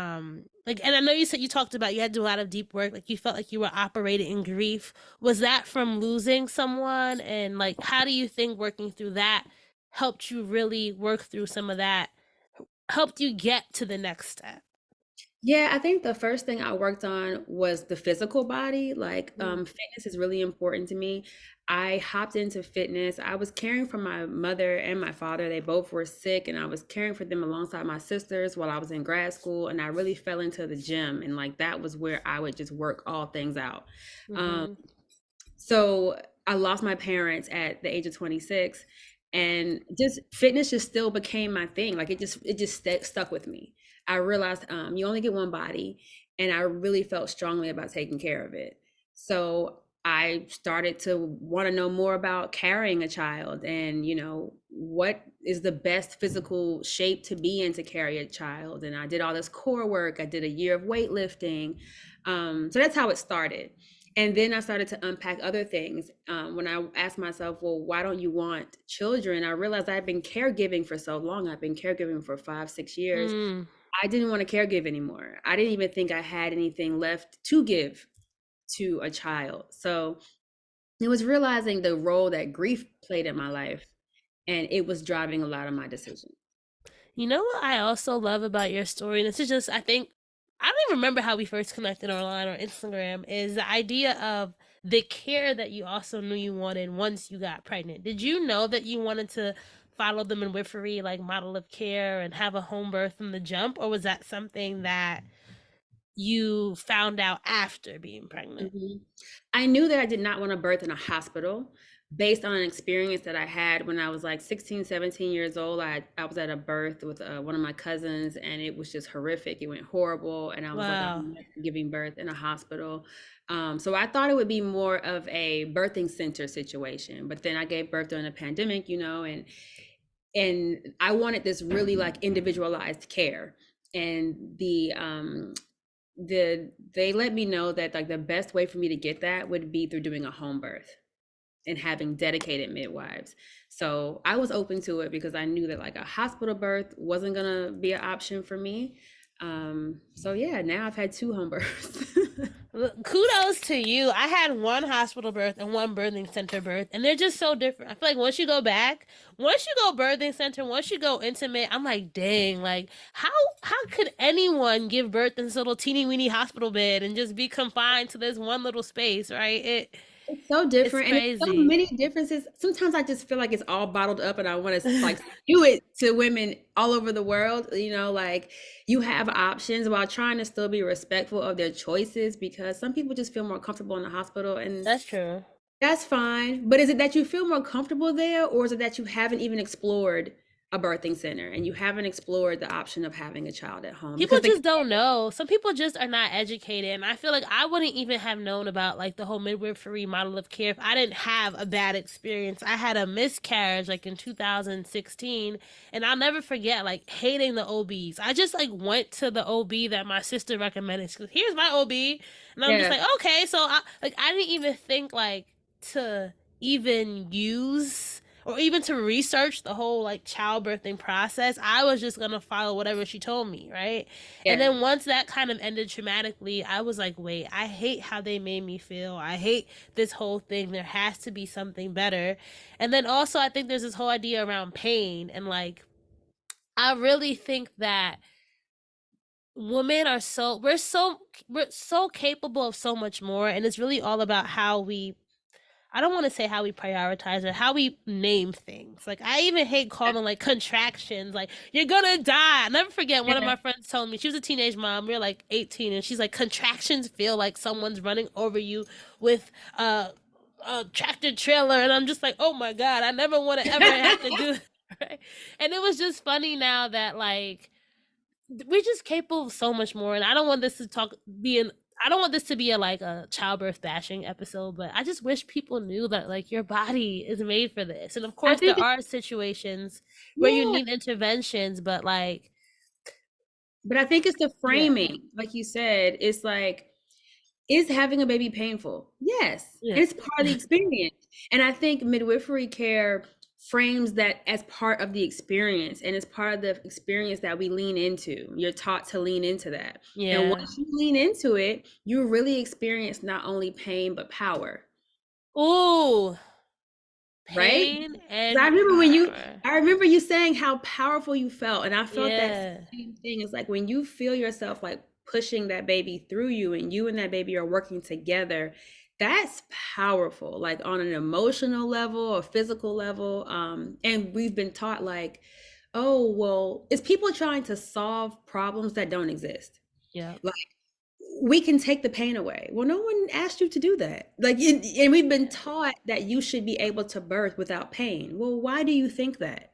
And I know you talked about you had to do a lot of deep work, like you felt like you were operating in grief. Was that from losing someone? And like, how do you think working through that helped you really work through some of that, helped you get to the next step? Yeah, I think the first thing I worked on was the physical body. Like, fitness is really important to me. I hopped into fitness. I was caring for my mother and my father. They both were sick, and I was caring for them alongside my sisters while I was in grad school. And I really fell into the gym, and like that was where I would just work all things out. Um, Mm-hmm. so I lost my parents at the age of 26, and just fitness just still became my thing. Like it just stuck with me. I realized you only get one body, and I really felt strongly about taking care of it. So I started to want to know more about carrying a child, and what is the best physical shape to be in to carry a child. And I did all this core work. I did a year of weightlifting. So that's how it started. And then I started to unpack other things. When I asked myself, well, why don't you want children? I realized I've been caregiving for so long. I've been caregiving for 5, 6 years. Mm. I didn't want to caregive anymore. I didn't even think I had anything left to give to a child. So it was realizing the role that grief played in my life, and it was driving a lot of my decisions. You know what I also love about your story, and this is just, I think, I don't even remember how we first connected online or Instagram, is the idea of the care that you also knew you wanted once you got pregnant. Did you know that you wanted to follow the midwifery like model of care and have a home birth from the jump, or was that something that you found out after being pregnant? Mhm. I knew that I did not want to birth in a hospital based on an experience that I had when I was like 16, 17 years old. I was at a birth with one of my cousins, and it was just horrific. It went horrible. And I was like, Wow. I'm not giving birth in a hospital. So I thought it would be more of a birthing center situation. But then I gave birth during a pandemic, and I wanted this really like individualized care. And they let me know that like the best way for me to get that would be through doing a home birth and having dedicated midwives. So I was open to it because I knew that like a hospital birth wasn't gonna be an option for me. So yeah, now I've had 2 home births. Kudos to you. I had one hospital birth and one birthing center birth, and they're just so different. I feel like once you go back, once you go birthing center, once you go intimate, I'm like, dang, like how could anyone give birth in this little teeny weeny hospital bed and just be confined to this one little space, right? It's so It's different, and it's so crazy. many differences. Sometimes I just feel like it's all bottled up, and I want to like do it to women all over the world. Like you have options while trying to still be respectful of their choices, because some people just feel more comfortable in the hospital, and That's true. that's fine. But is it that you feel more comfortable there, or is it that you haven't even explored a birthing center and you haven't explored the option of having a child at home? People Because the just don't know. Some people just are not educated, and I feel like I wouldn't even have known about like the whole midwifery model of care if I didn't have a bad experience. I had a miscarriage like in 2016, and I'll never forget like hating the OBs. I just like went to the OB that my sister recommended. She goes, "Here's my OB," and I'm just yeah, like, "Okay." So I didn't even think like to even use or even to research the whole like childbirthing process. I was just gonna follow whatever she told me, right? And yeah. then once that kind of ended traumatically, I was like, wait, I hate how they made me feel. I hate this whole thing. There has to be something better. And then also, I think there's this whole idea around pain. And like, I really think that women are we're so capable of so much more. And it's really all about how we, I don't want to say how we prioritize or how we name things. Like I even hate calling like contractions like you're gonna die. I never forget one of Yeah. my friends told me, she was a teenage mom. We were like 18, and she's like, contractions feel like someone's running over you with a tractor trailer, and I'm just like, oh my god, I never want to ever have to do. Right? And it was just funny now that like we're just capable of so much more, and I don't want this to talk be an I don't want this to be a like a childbirth bashing episode, but I just wish people knew that like your body is made for this. And of I course think there it's, are situations where you yeah. need interventions, but like But I think it's the yeah. framing, like you said. It's like, is having a baby painful? Yes. Yeah. And it's part of the experience. And I think midwifery care frames that as part of the experience, and it's part of the experience that we lean into. You're taught to lean into that. And Yeah. once you lean into it, you really experience not only pain, but power, Ooh, right? pain 'Cause and power. I remember you saying how powerful you felt. And I felt that Yeah. same thing. It's like when you feel yourself like pushing that baby through you, and you and that baby are working together, That's powerful, like on an emotional level or physical level. And we've been taught like, oh, well, it's people trying to solve problems that don't exist. Yeah. Like, we can take the pain away. Well, no one asked you to do that. Like, and we've been taught that you should be able to birth without pain. Well, why do you think that?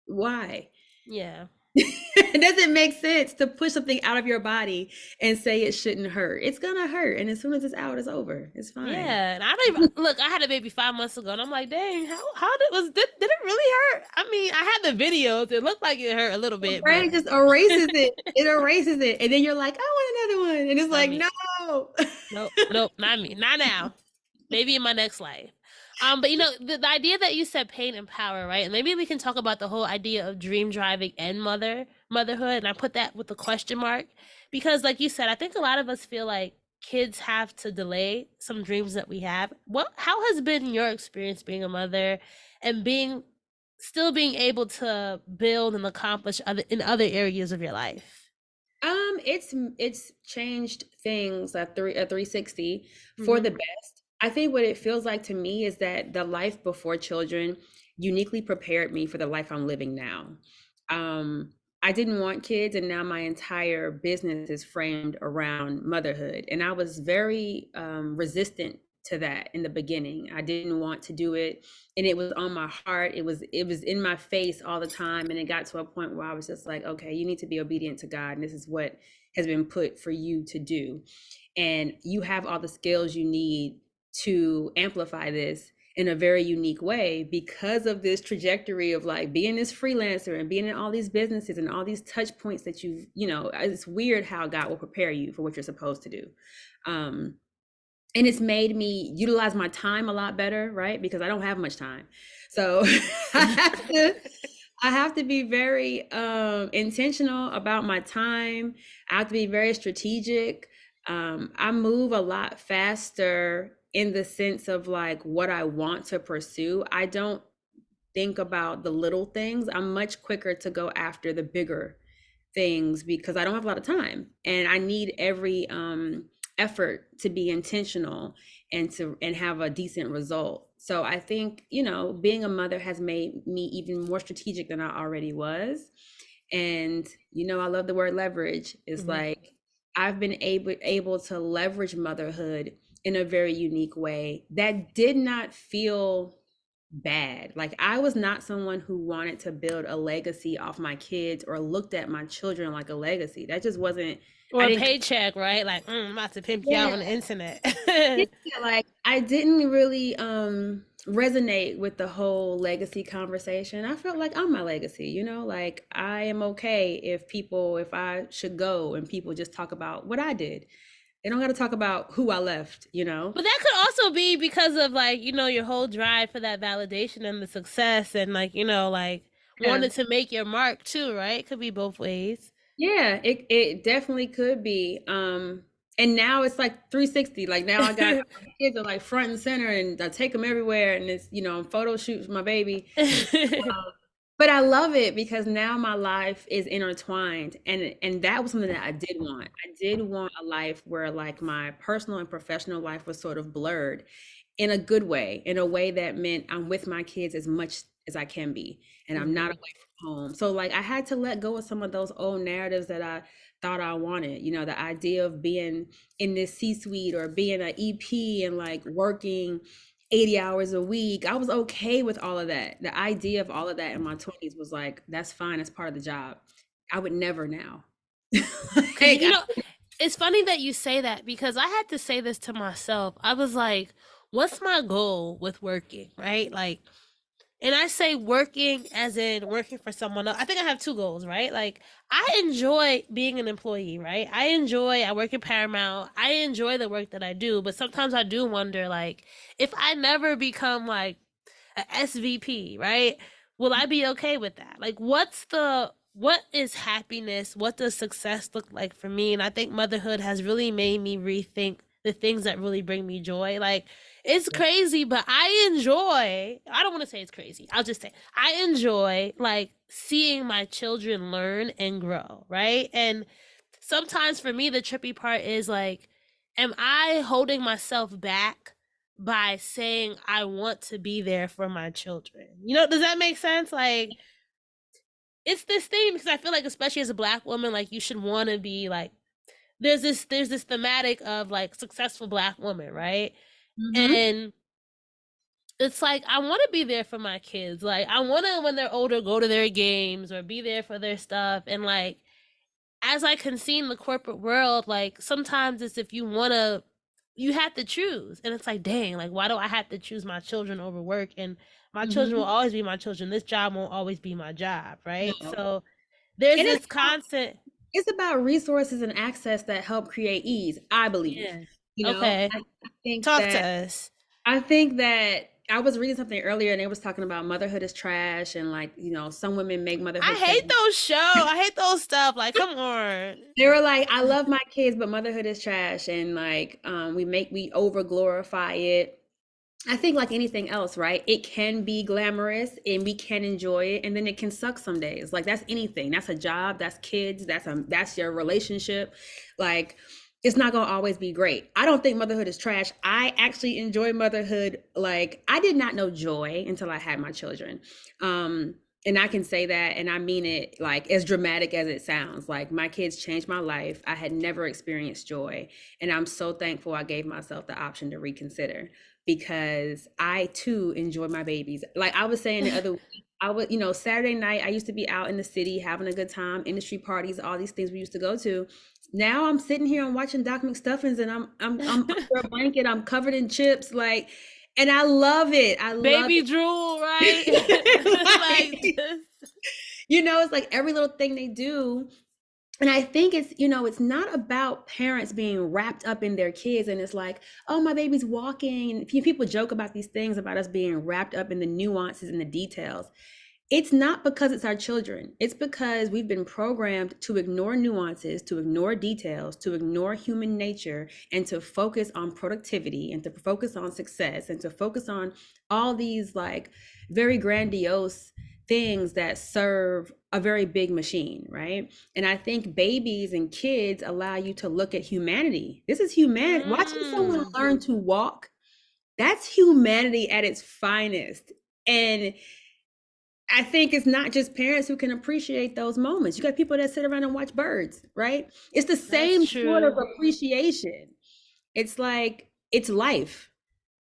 Why? Yeah. It doesn't make sense to push something out of your body and say it shouldn't hurt. It's gonna hurt, and as soon as it's out, it's over. It's fine. Yeah, and I don't even look. I had a baby 5 months ago, and I'm like, dang, did it really hurt? I mean, I had the videos. It looked like it hurt a little Your bit, brain but just erases it. It erases it, and then you're like, I want another one, and it's I like, mean, no. nope, not me, not now. Maybe in my next life. But the idea that you said pain and power, right? And maybe we can talk about the whole idea of dream driving and motherhood. And I put that with the question mark because, like you said, I think a lot of us feel like kids have to delay some dreams that we have. How has been your experience being a mother and still being able to build and accomplish in other areas of your life? It's changed things at 360 for Mm-hmm. the best. I think what it feels like to me is that the life before children uniquely prepared me for the life I'm living now. Um, I didn't want kids, and now my entire business is framed around motherhood. And I was very resistant to that in the beginning. I didn't want to do it, and it was on my heart. It was in my face all the time, and it got to a point where I was just like, okay, you need to be obedient to God, and this is what has been put for you to do, and you have all the skills you need to amplify this in a very unique way because of this trajectory of like being this freelancer and being in all these businesses and all these touch points that it's weird how God will prepare you for what you're supposed to do. And it's made me utilize my time a lot better, right? Because I don't have much time. So I have to be very intentional about my time. I have to be very strategic. I move a lot faster in the sense of like what I want to pursue. I don't think about the little things. I'm much quicker to go after the bigger things because I don't have a lot of time, and I need every effort to be intentional and have a decent result. So I think, being a mother has made me even more strategic than I already was. And I love the word leverage. It's Mm-hmm. like I've been able to leverage motherhood in a very unique way that did not feel bad. Like, I was not someone who wanted to build a legacy off my kids or looked at my children like a legacy. That just wasn't, Or I a didn't, paycheck, right? Like, I'm about to pimp you out yeah, on the internet. yeah, like I didn't really resonate with the whole legacy conversation. I felt like I'm my legacy, like I am okay if I should go and people just talk about what I did. They don't got to talk about who I left. But that could also be because of like, your whole drive for that validation and the success and like, like Yeah. wanted to make your mark too, right? It could be both ways. Yeah, it definitely could be. And now it's like 360. Like, now I got my kids are like front and center, and I take them everywhere, and it's photo shoots with my baby. But I love it because now my life is intertwined, and that was something that I did want. I did want a life where like my personal and professional life was sort of blurred in a good way, in a way that meant I'm with my kids as much as I can be, and I'm not Mhm. away from home. So like I had to let go of some of those old narratives that I thought I wanted. The idea of being in this C-suite or being an EP and like working 80 hours a week. I was okay with all of that. The idea of all of that in my 20s was like, that's fine. That's part of the job. I would never now. Cause Like, it's funny that you say that because I had to say this to myself. I was like, what's my goal with working, right? Like, and I say working as in working for someone else. I think I have two goals, right? Like, I enjoy being an employee, right? I work in Paramount. I enjoy the work that I do, but sometimes I do wonder, like, if I never become like a SVP, right? Will I be okay with that? Like, what is happiness? What does success look like for me? And I think motherhood has really made me rethink the things that really bring me joy. Like, it's crazy, but I don't want to say it's crazy. I'll just say I enjoy like seeing my children learn and grow, right? And sometimes for me, the trippy part is like, am I holding myself back by saying I want to be there for my children. You know, does that make sense? Like, it's this thing because I feel like, especially as a Black woman, like you should want to be like, there's this thematic of like successful Black woman, right? Mm-hmm. And it's like I want to be there for my kids. Like I want to, when they're older, go to their games or be there for their stuff. And like, as I can see in the corporate world, like sometimes it's, if you want to, you have to choose. And it's like, dang, like why do I have to choose my children over work? And my children will Mm-hmm. always be my children. This job won't always be my job, right? No. So there's And this constant. it's about resources and access that help create ease, I believe. Yeah. You know, Okay. I think Talk to that us. I was reading something earlier and it was talking about motherhood is trash and like, some women make I motherhood trash. hate those shows. I hate those stuff. Like, come on. They were like, I love my kids, but motherhood is trash. And like, we over glorify it. I think like anything else, right? It can be glamorous and we can enjoy it, and then it can suck some days. Like that's anything. That's a job, that's kids, that's your relationship. Like it's not gonna always be great. I don't think motherhood is trash. I actually enjoy motherhood. Like I did not know joy until I had my children. And I can say that and I mean it like as dramatic as it sounds. Like my kids changed my life. I had never experienced joy. And I'm so thankful I gave myself the option to reconsider because I too enjoy my babies. Like I was saying the other week, I would, Saturday night, I used to be out in the city having a good time, industry parties, all these things we used to go to. Now I'm sitting here, I'm watching Doc McStuffins and I'm under a blanket, I'm covered in chips, like, and I love it. I love Baby it. drool, right? Like, it's like every little thing they do. And I think it's not about parents being wrapped up in their kids. And it's like, oh, my baby's walking. And people joke about these things about us being wrapped up in the nuances and the details. It's not because it's our children. It's because we've been programmed to ignore nuances, to ignore details, to ignore human nature, and to focus on productivity and to focus on success and to focus on all these like very grandiose things that serve a very big machine, right? And I think babies and kids allow you to look at humanity. This is humanity. Watching someone learn to walk, that's humanity at its finest. And I think it's not just parents who can appreciate those moments. You got people that sit around and watch birds, right? It's the same sort of appreciation. It's like, it's life.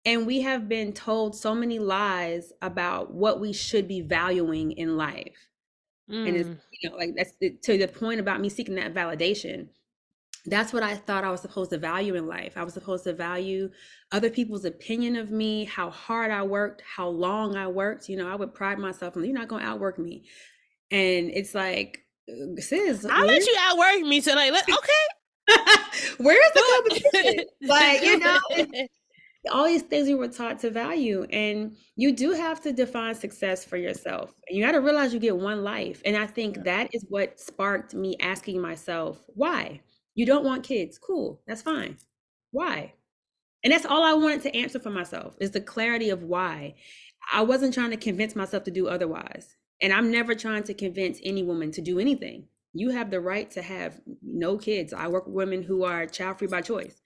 And we have been told so many lies about what we should be valuing in life. And it's, like that's to the point about me seeking that validation. That's what I thought I was supposed to value in life. I was supposed to value other people's opinion of me, how hard I worked, how long I worked. I would pride myself on, you're not going to outwork me. And it's like, sis, I'll let you outwork me tonight. Okay. Where's the competition? Like, all these things we were taught to value, and you do have to define success for yourself, and you got to realize you get one life. And I think that is what sparked me asking myself, why? You don't want kids? Cool, that's fine. Why? And that's all I wanted to answer for myself, is the clarity of why. I wasn't trying to convince myself to do otherwise, and I'm never trying to convince any woman to do anything. You have the right to have no kids. I work with women who are child free by choice.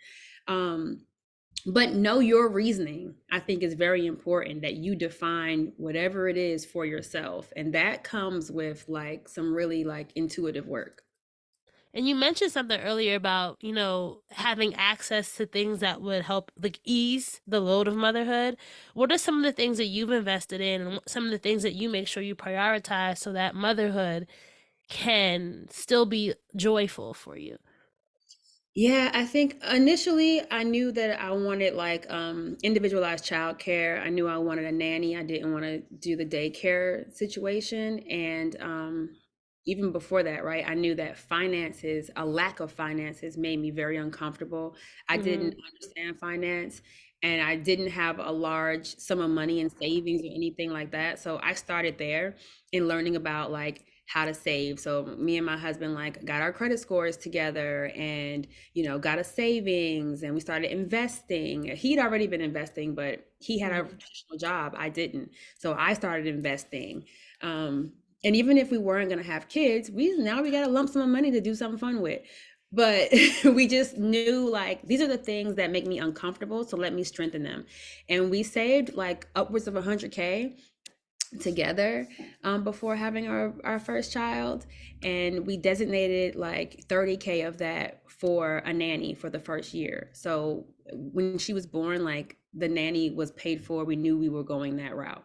But know your reasoning, I think, is very important, that you define whatever it is for yourself. And that comes with like some really like intuitive work. And you mentioned something earlier about, having access to things that would help like ease the load of motherhood. What are some of the things that you've invested in and some of the things that you make sure you prioritize so that motherhood can still be joyful for you? Yeah, I think initially I knew that I wanted like individualized childcare. I knew I wanted a nanny. I didn't want to do the daycare situation. And even before that, right, I knew that a lack of finances made me very uncomfortable. I didn't understand finance, and I didn't have a large sum of money in savings or anything like that. So I started there in learning about like how to save. So me and my husband like got our credit scores together and got a savings, and we started investing. He'd already been investing, but he had a traditional job. I didn't. So I started investing. And even if we weren't going to have kids, we got a lump sum of money to do something fun with. But we just knew like these are the things that make me uncomfortable, so let me strengthen them. And we saved like upwards of 100K together before having our first child, and we designated like 30K of that for a nanny for the first year. So when she was born, like the nanny was paid for. We knew we were going that route.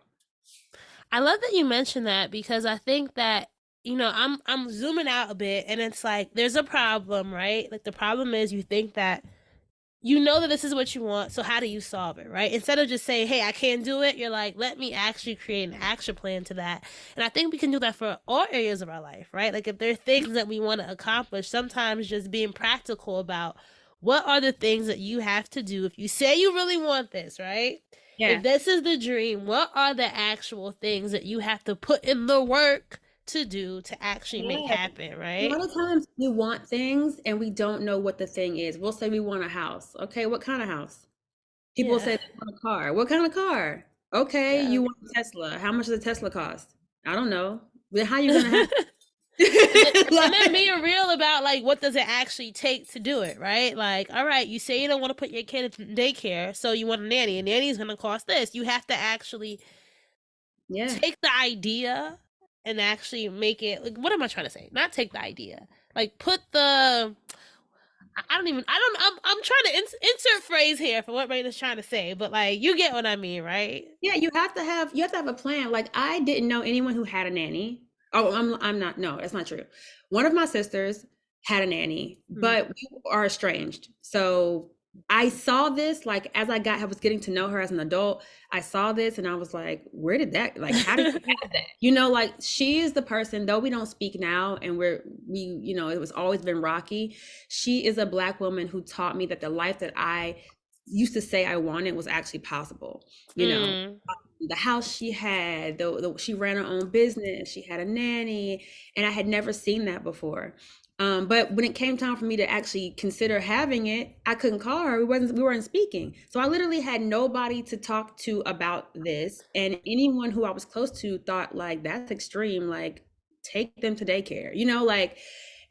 I love that you mentioned that, because I think that, I'm zooming out a bit, and it's like there's a problem, right? Like the problem is you think that you know that this is what you want, so how do you solve it, right? Instead of just saying, hey, I can't do it, you're like, let me actually create an action plan to that. And I think we can do that for all areas of our life, right? Like if there are things that we want to accomplish, sometimes just being practical about what are the things that you have to do if you say you really want this, right? Yeah. If this is the dream, what are the actual things that you have to put in the work to do to actually make happen, right? A lot of times we want things and we don't know what the thing is. We'll say we want a house. Okay, what kind of house? People say they want a car. What kind of car? Okay, you want a Tesla. How much does a Tesla cost? I don't know. Then how you gonna have and then being real about like what does it actually take to do it, right? Like, all right, you say you don't want to put your kid in daycare, so you want a nanny, and nanny's gonna cost this. You have to actually take the idea and actually make it like, what am I trying to say? Not take the idea. Like put the I'm trying to insert phrase here for what Raina's trying to say, but like you get what I mean, right? Yeah, you have to have a plan. Like I didn't know anyone who had a nanny. Oh, I'm not. No, that's not true. One of my sisters had a nanny, but we are estranged. So I saw this like as I was getting to know her as an adult. I saw this and I was like, where did that, like, how did you have that? You know, like she is the person, though we don't speak now and it was always been rocky. She is a Black woman who taught me that the life that I used to say I wanted was actually possible. You know, the house she had, she ran her own business, she had a nanny, and I had never seen that before. But when it came time for me to actually consider having it, I couldn't call her. We weren't speaking. So I literally had nobody to talk to about this. And anyone who I was close to thought like, that's extreme. Like take them to daycare, like,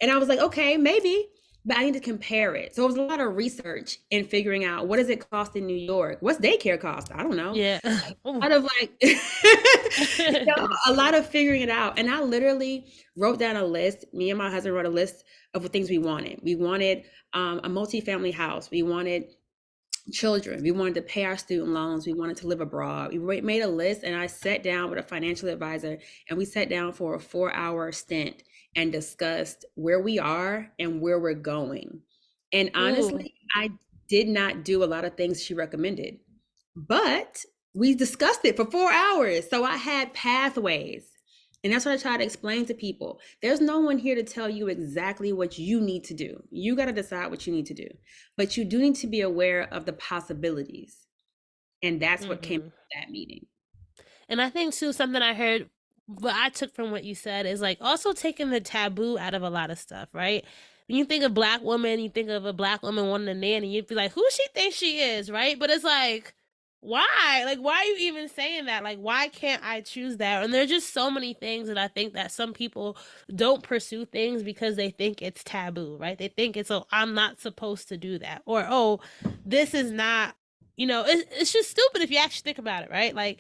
and I was like, okay, maybe, but I need to compare it. So it was a lot of research and figuring out what does it cost in New York? What's daycare cost? I don't know. Yeah. A lot of like, a lot of figuring it out. And I literally wrote down a list. Me and my husband wrote a list of the things we wanted. We wanted a multi-family house. We wanted children. We wanted to pay our student loans. We wanted to live abroad. We made a list, and I sat down with a financial advisor, and we sat down for a 4-hour stint and discussed where we are and where we're going. And honestly, I did not do a lot of things she recommended, but we discussed it for 4 hours. So I had pathways. And that's what I try to explain to people. There's no one here to tell you exactly what you need to do. You got to decide what you need to do. But you do need to be aware of the possibilities. And that's what came from that meeting. And I think too, something I heard, what I took from what you said is like also taking the taboo out of a lot of stuff, right? When you think of Black woman, you think of a Black woman wanting a nanny, you'd be like, who she thinks she is, right? But it's like, why? Like, why are you even saying that? Like, why can't I choose that? And there's just so many things that I think that some people don't pursue things because they think it's taboo, right? They think it's, oh, I'm not supposed to do that. Or, oh, this is not, it's just stupid if you actually think about it, right? Like,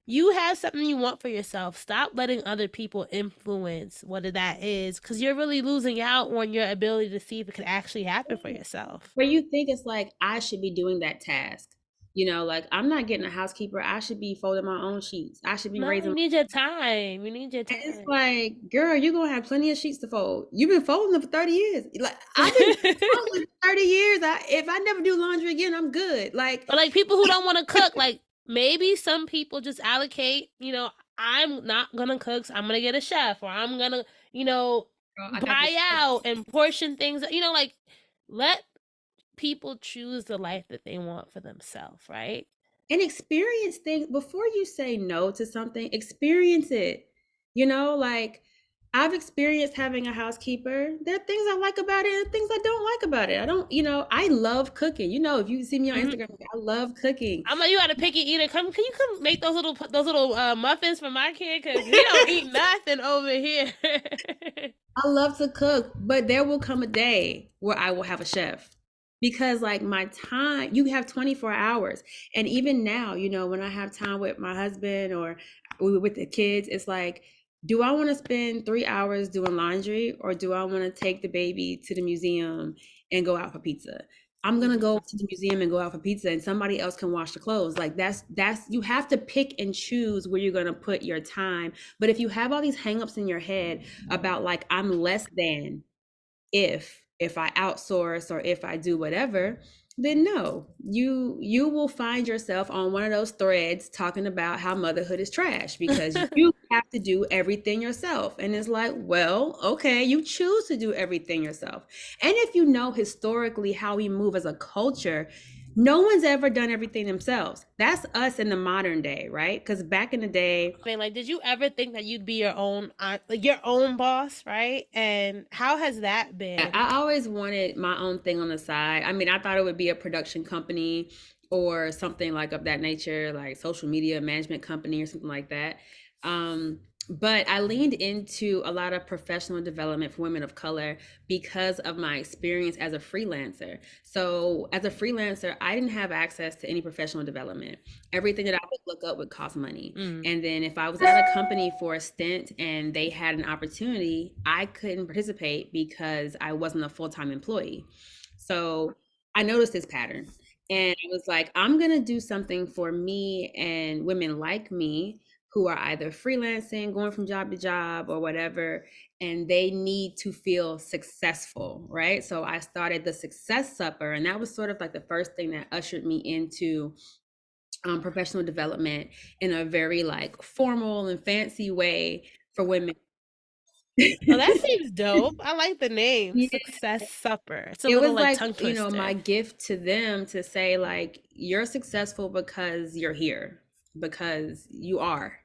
you have something you want for yourself. Stop letting other people influence what that is, because you're really losing out on your ability to see if it can actually happen for yourself. Where you think it's like, I should be doing that task. Like I'm not getting a housekeeper. I should be folding my own sheets. I should be raising. You need your time. You need your time. And it's like, girl, you're gonna have plenty of sheets to fold. You've been folding them for 30 years. Like I've been folding for 30 years. If I never do laundry again, I'm good. Like, but like people who don't want to cook, like maybe some people just allocate. I'm not gonna cook. So I'm gonna get a chef, or I'm gonna, buy out and portion things. Like let people choose the life that they want for themselves, right? And experience things before you say no to something. Experience it. Like I've experienced having a housekeeper. There are things I like about it and things I don't like about it. I don't, I love cooking. If you see me on Instagram, I love cooking. I'm like, you got a picky eater. Can you come make those little muffins for my kid? Because he don't eat nothing over here. I love to cook, but there will come a day where I will have a chef because like my time, you have 24 hours. And even now, when I have time with my husband or with the kids, it's like, do I want to spend 3 hours doing laundry or do I want to take the baby to the museum and go out for pizza? I'm gonna go to the museum and go out for pizza and somebody else can wash the clothes. Like that's you have to pick and choose where you're gonna put your time. But if you have all these hangups in your head about like I'm less than if I outsource or if I do whatever, then no, you will find yourself on one of those threads talking about how motherhood is trash because you have to do everything yourself. And it's like, well, okay, you choose to do everything yourself. And if you know historically how we move as a culture, no one's ever done everything themselves. That's us in the modern day, right? Because back in the day, I mean, like, did you ever think that you'd be your own, like your own boss, right? And how has that been? I always wanted my own thing on the side. I mean, I thought it would be a production company or something like of that nature, like social media management company or something like that. Um, but I leaned into a lot of professional development for women of color because of my experience as a freelancer. So, as a freelancer, I didn't have access to any professional development. Everything that I would look up would cost money. And then if I was at a company for a stint and they had an opportunity, I couldn't participate because I wasn't a full-time employee. So I noticed this pattern and I was like, I'm going to do something for me and women like me who are either freelancing, going from job to job or whatever, and they need to feel successful, right? So I started the Success Supper, and that was sort of like the first thing that ushered me into professional development in a very like formal and fancy way for women. Oh, that seems dope. I like the name Yeah, Success Supper. It's a it little was like like, tongue twister. my gift to them to say like you're successful because you're here, because you are,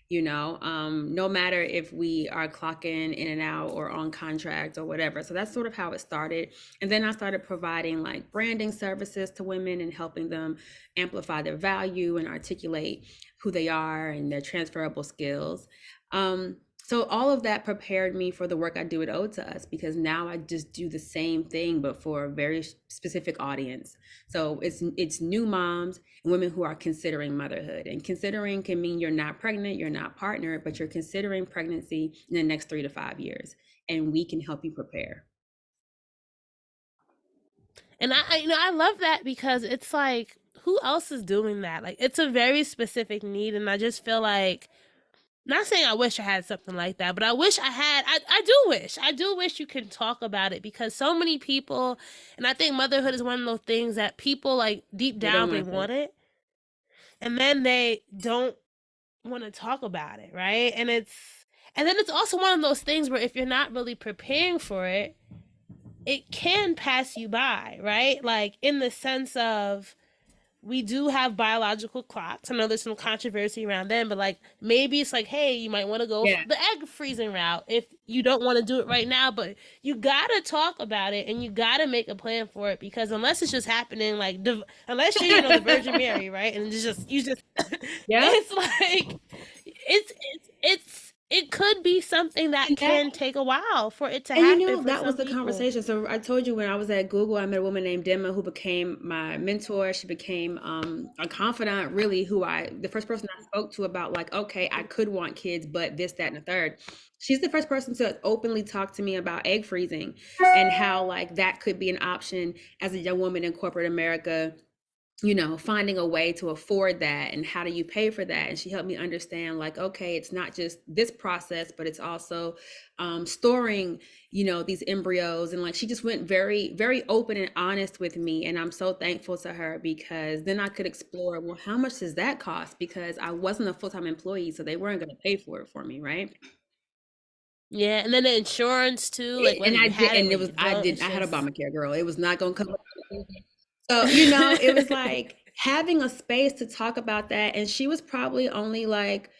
no matter if we are clocking in and out or on contract or whatever. So that's sort of how it started. And then I started providing like branding services to women and helping them amplify their value and articulate who they are and their transferable skills. So all of that prepared me for the work I do at Ode to Us because now I just do the same thing but for a very specific audience. So it's new moms and women who are considering motherhood. And considering can mean you're not pregnant, you're not partnered, but you're considering pregnancy in the next 3 to 5 years, and we can help you prepare. And I love that because it's like, who else is doing that? Like, it's a very specific need, and I just feel like, not saying I wish I had something like that, but I wish I had. I do wish you can talk about it because so many people, and I think motherhood is one of those things that people like deep They don't down they want to want it, and then they don't want to talk about it, right? And then it's also one of those things where if you're not really preparing for it, it can pass you by, right? Like in the sense of, we do have biological clocks. I know there's some controversy around them, but like maybe it's like, hey, you might want to go yeah. the egg freezing route if you don't want to do it right now, but you gotta talk about it and you gotta make a plan for it because unless it's just happening, like unless you're the Virgin Mary, right? And it's just Yeah. it's like it could be something that And that can take a while for it to And happen for that was some the people. conversation. So I told you when I was at Google, I met a woman named Dema who became my mentor. She became a confidant, really, the first person I spoke to about like, okay, I could want kids, but this, that, and the third. She's the first person to openly talk to me about egg freezing and how like that could be an option as a young woman in corporate America, finding a way to afford that and how do you pay for that. And she helped me understand like, okay, it's not just this process, but it's also storing, these embryos. And like, she just went very, very open and honest with me. And I'm so thankful to her because then I could explore, well, how much does that cost? Because I wasn't a full-time employee, so they weren't going to pay for it for me. Right. Yeah, and then the insurance too, like And whether I you did, had it, and whether you don't, it's I had just Obamacare, girl. It was not going to come. So, it was like having a space to talk about that. And she was probably only like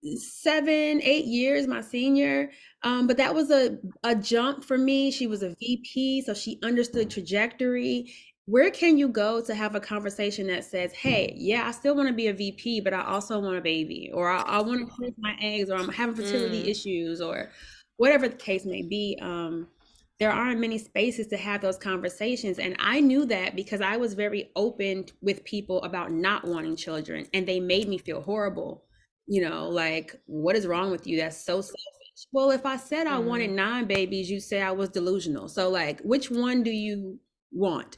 7, 8 years my senior. But that was a jump for me. She was a VP, so she understood trajectory. Where can you go to have a conversation that says, hey, yeah, I still want to be a VP, but I also want a baby, or I want to freeze my eggs, or I'm having fertility issues, or whatever the case may be, there aren't many spaces to have those conversations. And I knew that because I was very open with people about not wanting children, and they made me feel horrible. Like, what is wrong with you? That's so selfish. Well, if I said I wanted 9 babies, you say I was delusional. So, like, which one do you want?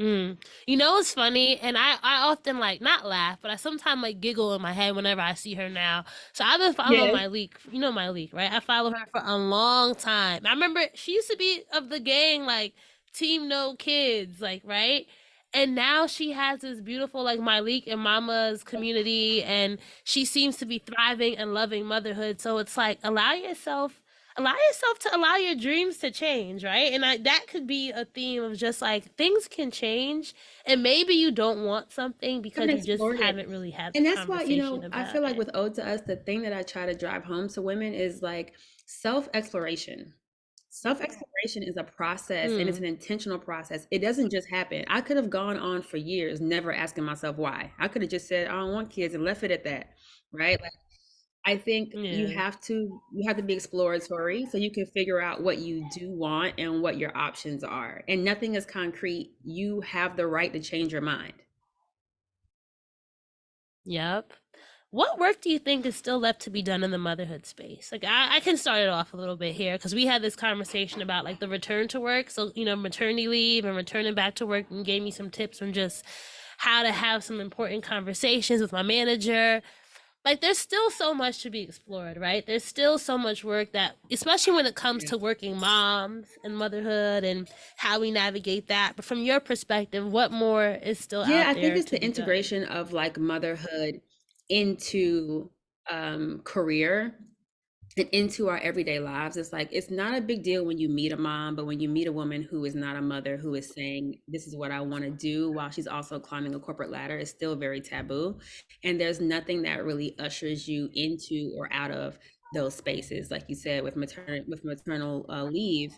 Mm. You know what's funny? And I often like not laugh, but I sometimes like giggle in my head whenever I see her now. So I've been following Yes. my leak. You know my leak, right? I follow her for a long time. I remember she used to be of the gang, like team no kids, like right? And now she has this beautiful like my leak and mama's community, and she seems to be thriving and loving motherhood. So it's like allow yourself to allow your dreams to change, right? And that could be a theme of just like things can change, and maybe you don't want something because Haven't you just explored it. haven't really had And the that's why, conversation I about feel like it. with Ode to Us, the thing that I try to drive home to women is like self exploration. Self exploration is a process, and it's Mm, an intentional process. It doesn't just happen. I could have gone on for years never asking myself why. I could have just said I don't want kids and left it at that, right? Like, I think yeah. you have to be exploratory so you can figure out what you do want and what your options are. And nothing is concrete. You have the right to change your mind. Yep. What work do you think is still left to be done in the motherhood space? Like, I can start it off a little bit here because we had this conversation about like the return to work. So, maternity leave and returning back to work, and gave me some tips on just how to have some important conversations with my manager. Like, there's still so much to be explored, right? There's still so much work that, especially when it comes Yeah. to working moms and motherhood and how we navigate that. But from your perspective, what more is still Yeah, out I think there it's to the be done? integration of like motherhood into career and into our everyday lives. It's like it's not a big deal when you meet a mom, but when you meet a woman who is not a mother, who is saying this is what I want to do while she's also climbing a corporate ladder, it's still very taboo. And there's nothing that really ushers you into or out of those spaces, like you said, with maternal leave.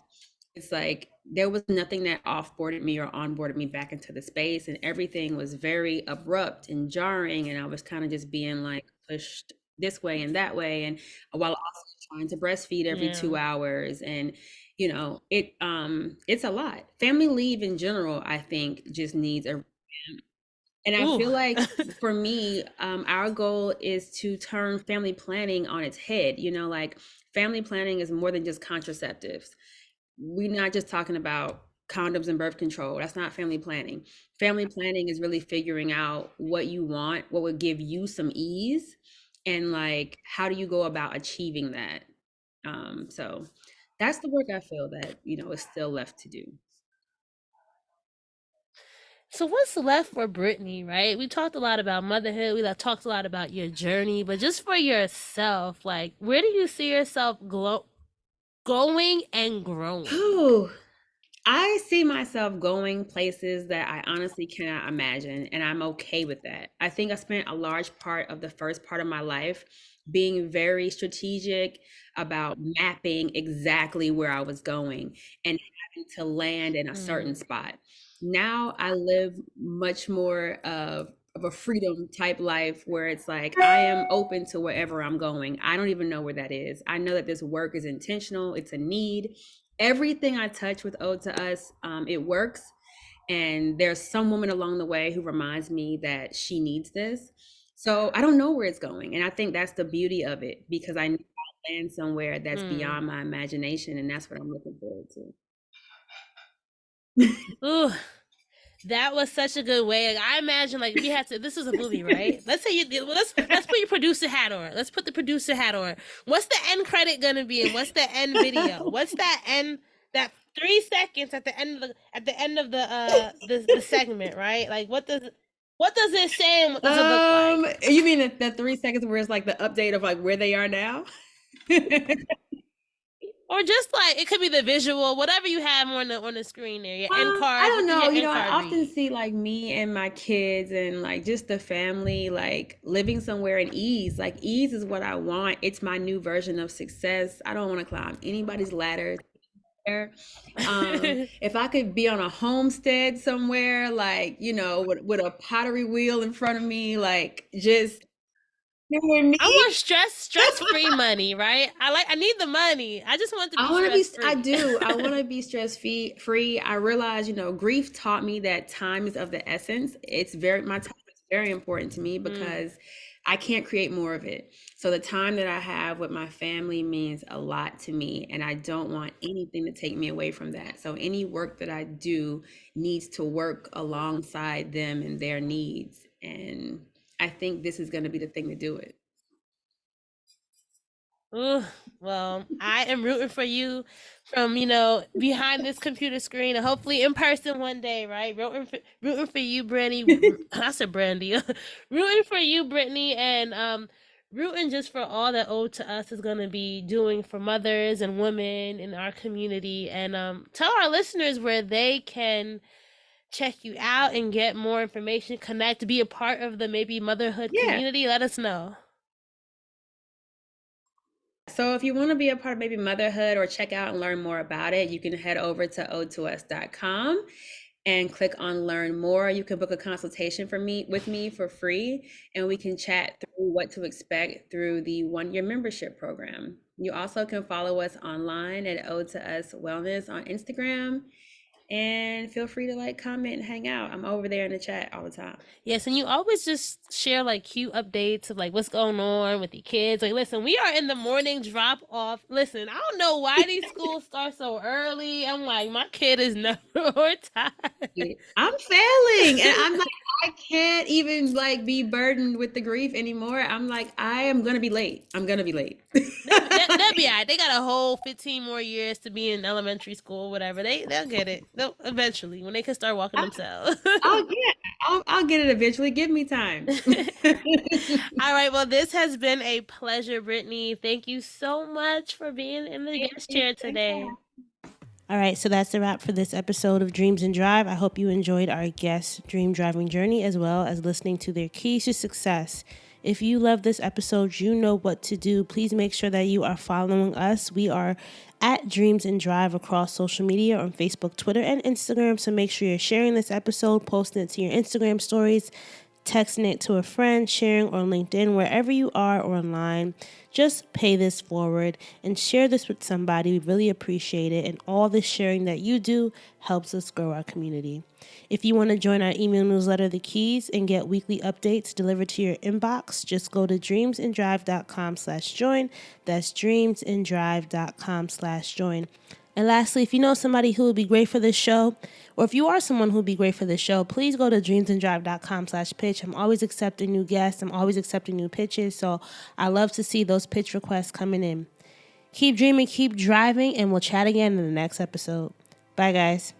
It's like there was nothing that offboarded me or onboarded me back into the space, and everything was very abrupt and jarring, and I was kind of just being like pushed this way and that way, and while also trying to breastfeed every Yeah. 2 hours. And it's a lot. Family leave in general, I think, just needs a. And I Ooh. feel like for me, our goal is to turn family planning on its head. Like, family planning is more than just contraceptives. We're not just talking about condoms and birth control. That's not family planning. Family planning is really figuring out what you want, what would give you some ease, and like how do you go about achieving that. So that's the work I feel that is still left to do. So what's left for Brittany, right? We talked a lot about motherhood. Talked a lot about your journey, but just for yourself, like, where do you see yourself going and growing? Oh, I see myself going places that I honestly cannot imagine, and I'm okay with that. I think I spent a large part of the first part of my life being very strategic about mapping exactly where I was going and having to land in a certain Mm, spot. Now I live much more of a freedom type life where it's like I am open to wherever I'm going. I don't even know where that is. I know that this work is intentional, it's a need. Everything I touch with Ode to Us, it works. And there's some woman along the way who reminds me that she needs this. So I don't know where it's going. And I think that's the beauty of it, because I know I'll land somewhere that's mm. beyond my imagination. And that's what I'm looking forward to. Ooh, that was such a good way. Like, I imagine, like, if you had to, this is a movie, right? Let's say well, let's put your producer hat on. Let's put the producer hat on. What's the end credit gonna be, and what's the end video? What's that 3 seconds at the end of the segment, right? Like, what does it say, and what does it look like? You mean the 3 seconds where it's like the update of like where they are now? Or just like it could be the visual, whatever you have on the screen there. Your end I card. don't What does know. your end I card often read? see like me and my kids and like just the family like living somewhere in ease. Like, ease is what I want. It's my new version of success. I don't want to climb anybody's ladder there. If I could be on a homestead somewhere, like, with a pottery wheel in front of me, like just I want stress-free money, right? I need the money. I just want to be stress-free. I do. I want to be free. I realize, grief taught me that time is of the essence. My time is very important to me because I can't create more of it. So the time that I have with my family means a lot to me, and I don't want anything to take me away from that. So any work that I do needs to work alongside them and their needs. And I think this is going to be the thing to do it. Ooh, well, I am rooting for you from, behind this computer screen and hopefully in person one day, right? Rooting for you, Brittany. I said Brandy. Rooting for you, Brittany, and rooting just for all that Ode to Us is going to be doing for mothers and women in our community. And tell our listeners where they can check you out and get more information, connect, be a part of the maybe motherhood community. Let us know. So if you want to be a part of maybe motherhood or check out and learn more about it, you can head over to odetous.com and click on learn more. You can book a consultation with me for free, and we can chat through what to expect through the 1-year membership program. You also can follow us online at Ode to Us Wellness on Instagram. And feel free to comment and hang out. I'm over there in the chat all the time. Yes, and you always just share cute updates of what's going on with your kids. Listen, we are in the morning drop off. Listen, I don't know why these schools start so early. I'm my kid is never on time. I'm failing, and I'm I can't even be burdened with the grief anymore. I'm I am gonna be late. I'm gonna be late. They'll be all right. They got a whole 15 more years to be in elementary school, whatever. They'll get it. They'll eventually when they can start walking themselves. I'll get it eventually. Give me time. All right. Well, this has been a pleasure, Brittany. Thank you so much for being in the guest chair today. All right, so that's a wrap for this episode of Dreams and Drive. I hope you enjoyed our guest's dream driving journey as well as listening to their keys to success. If you love this episode, you know what to do. Please make sure that you are following us. We are at Dreams and Drive across social media on Facebook, Twitter, and Instagram. So make sure you're sharing this episode, posting it to your Instagram stories, texting it to a friend, sharing on LinkedIn, wherever you are or online. Just pay this forward and share this with somebody. We really appreciate it. And all the sharing that you do helps us grow our community. If you want to join our email newsletter, The Keys, and get weekly updates delivered to your inbox, just go to dreamsanddrive.com/join. That's dreamsanddrive.com/join. And lastly, if you know somebody who would be great for this show, or if you are someone who would be great for this show, please go to dreamsanddrive.com/pitch. I'm always accepting new guests. I'm always accepting new pitches. So I love to see those pitch requests coming in. Keep dreaming, keep driving, and we'll chat again in the next episode. Bye, guys.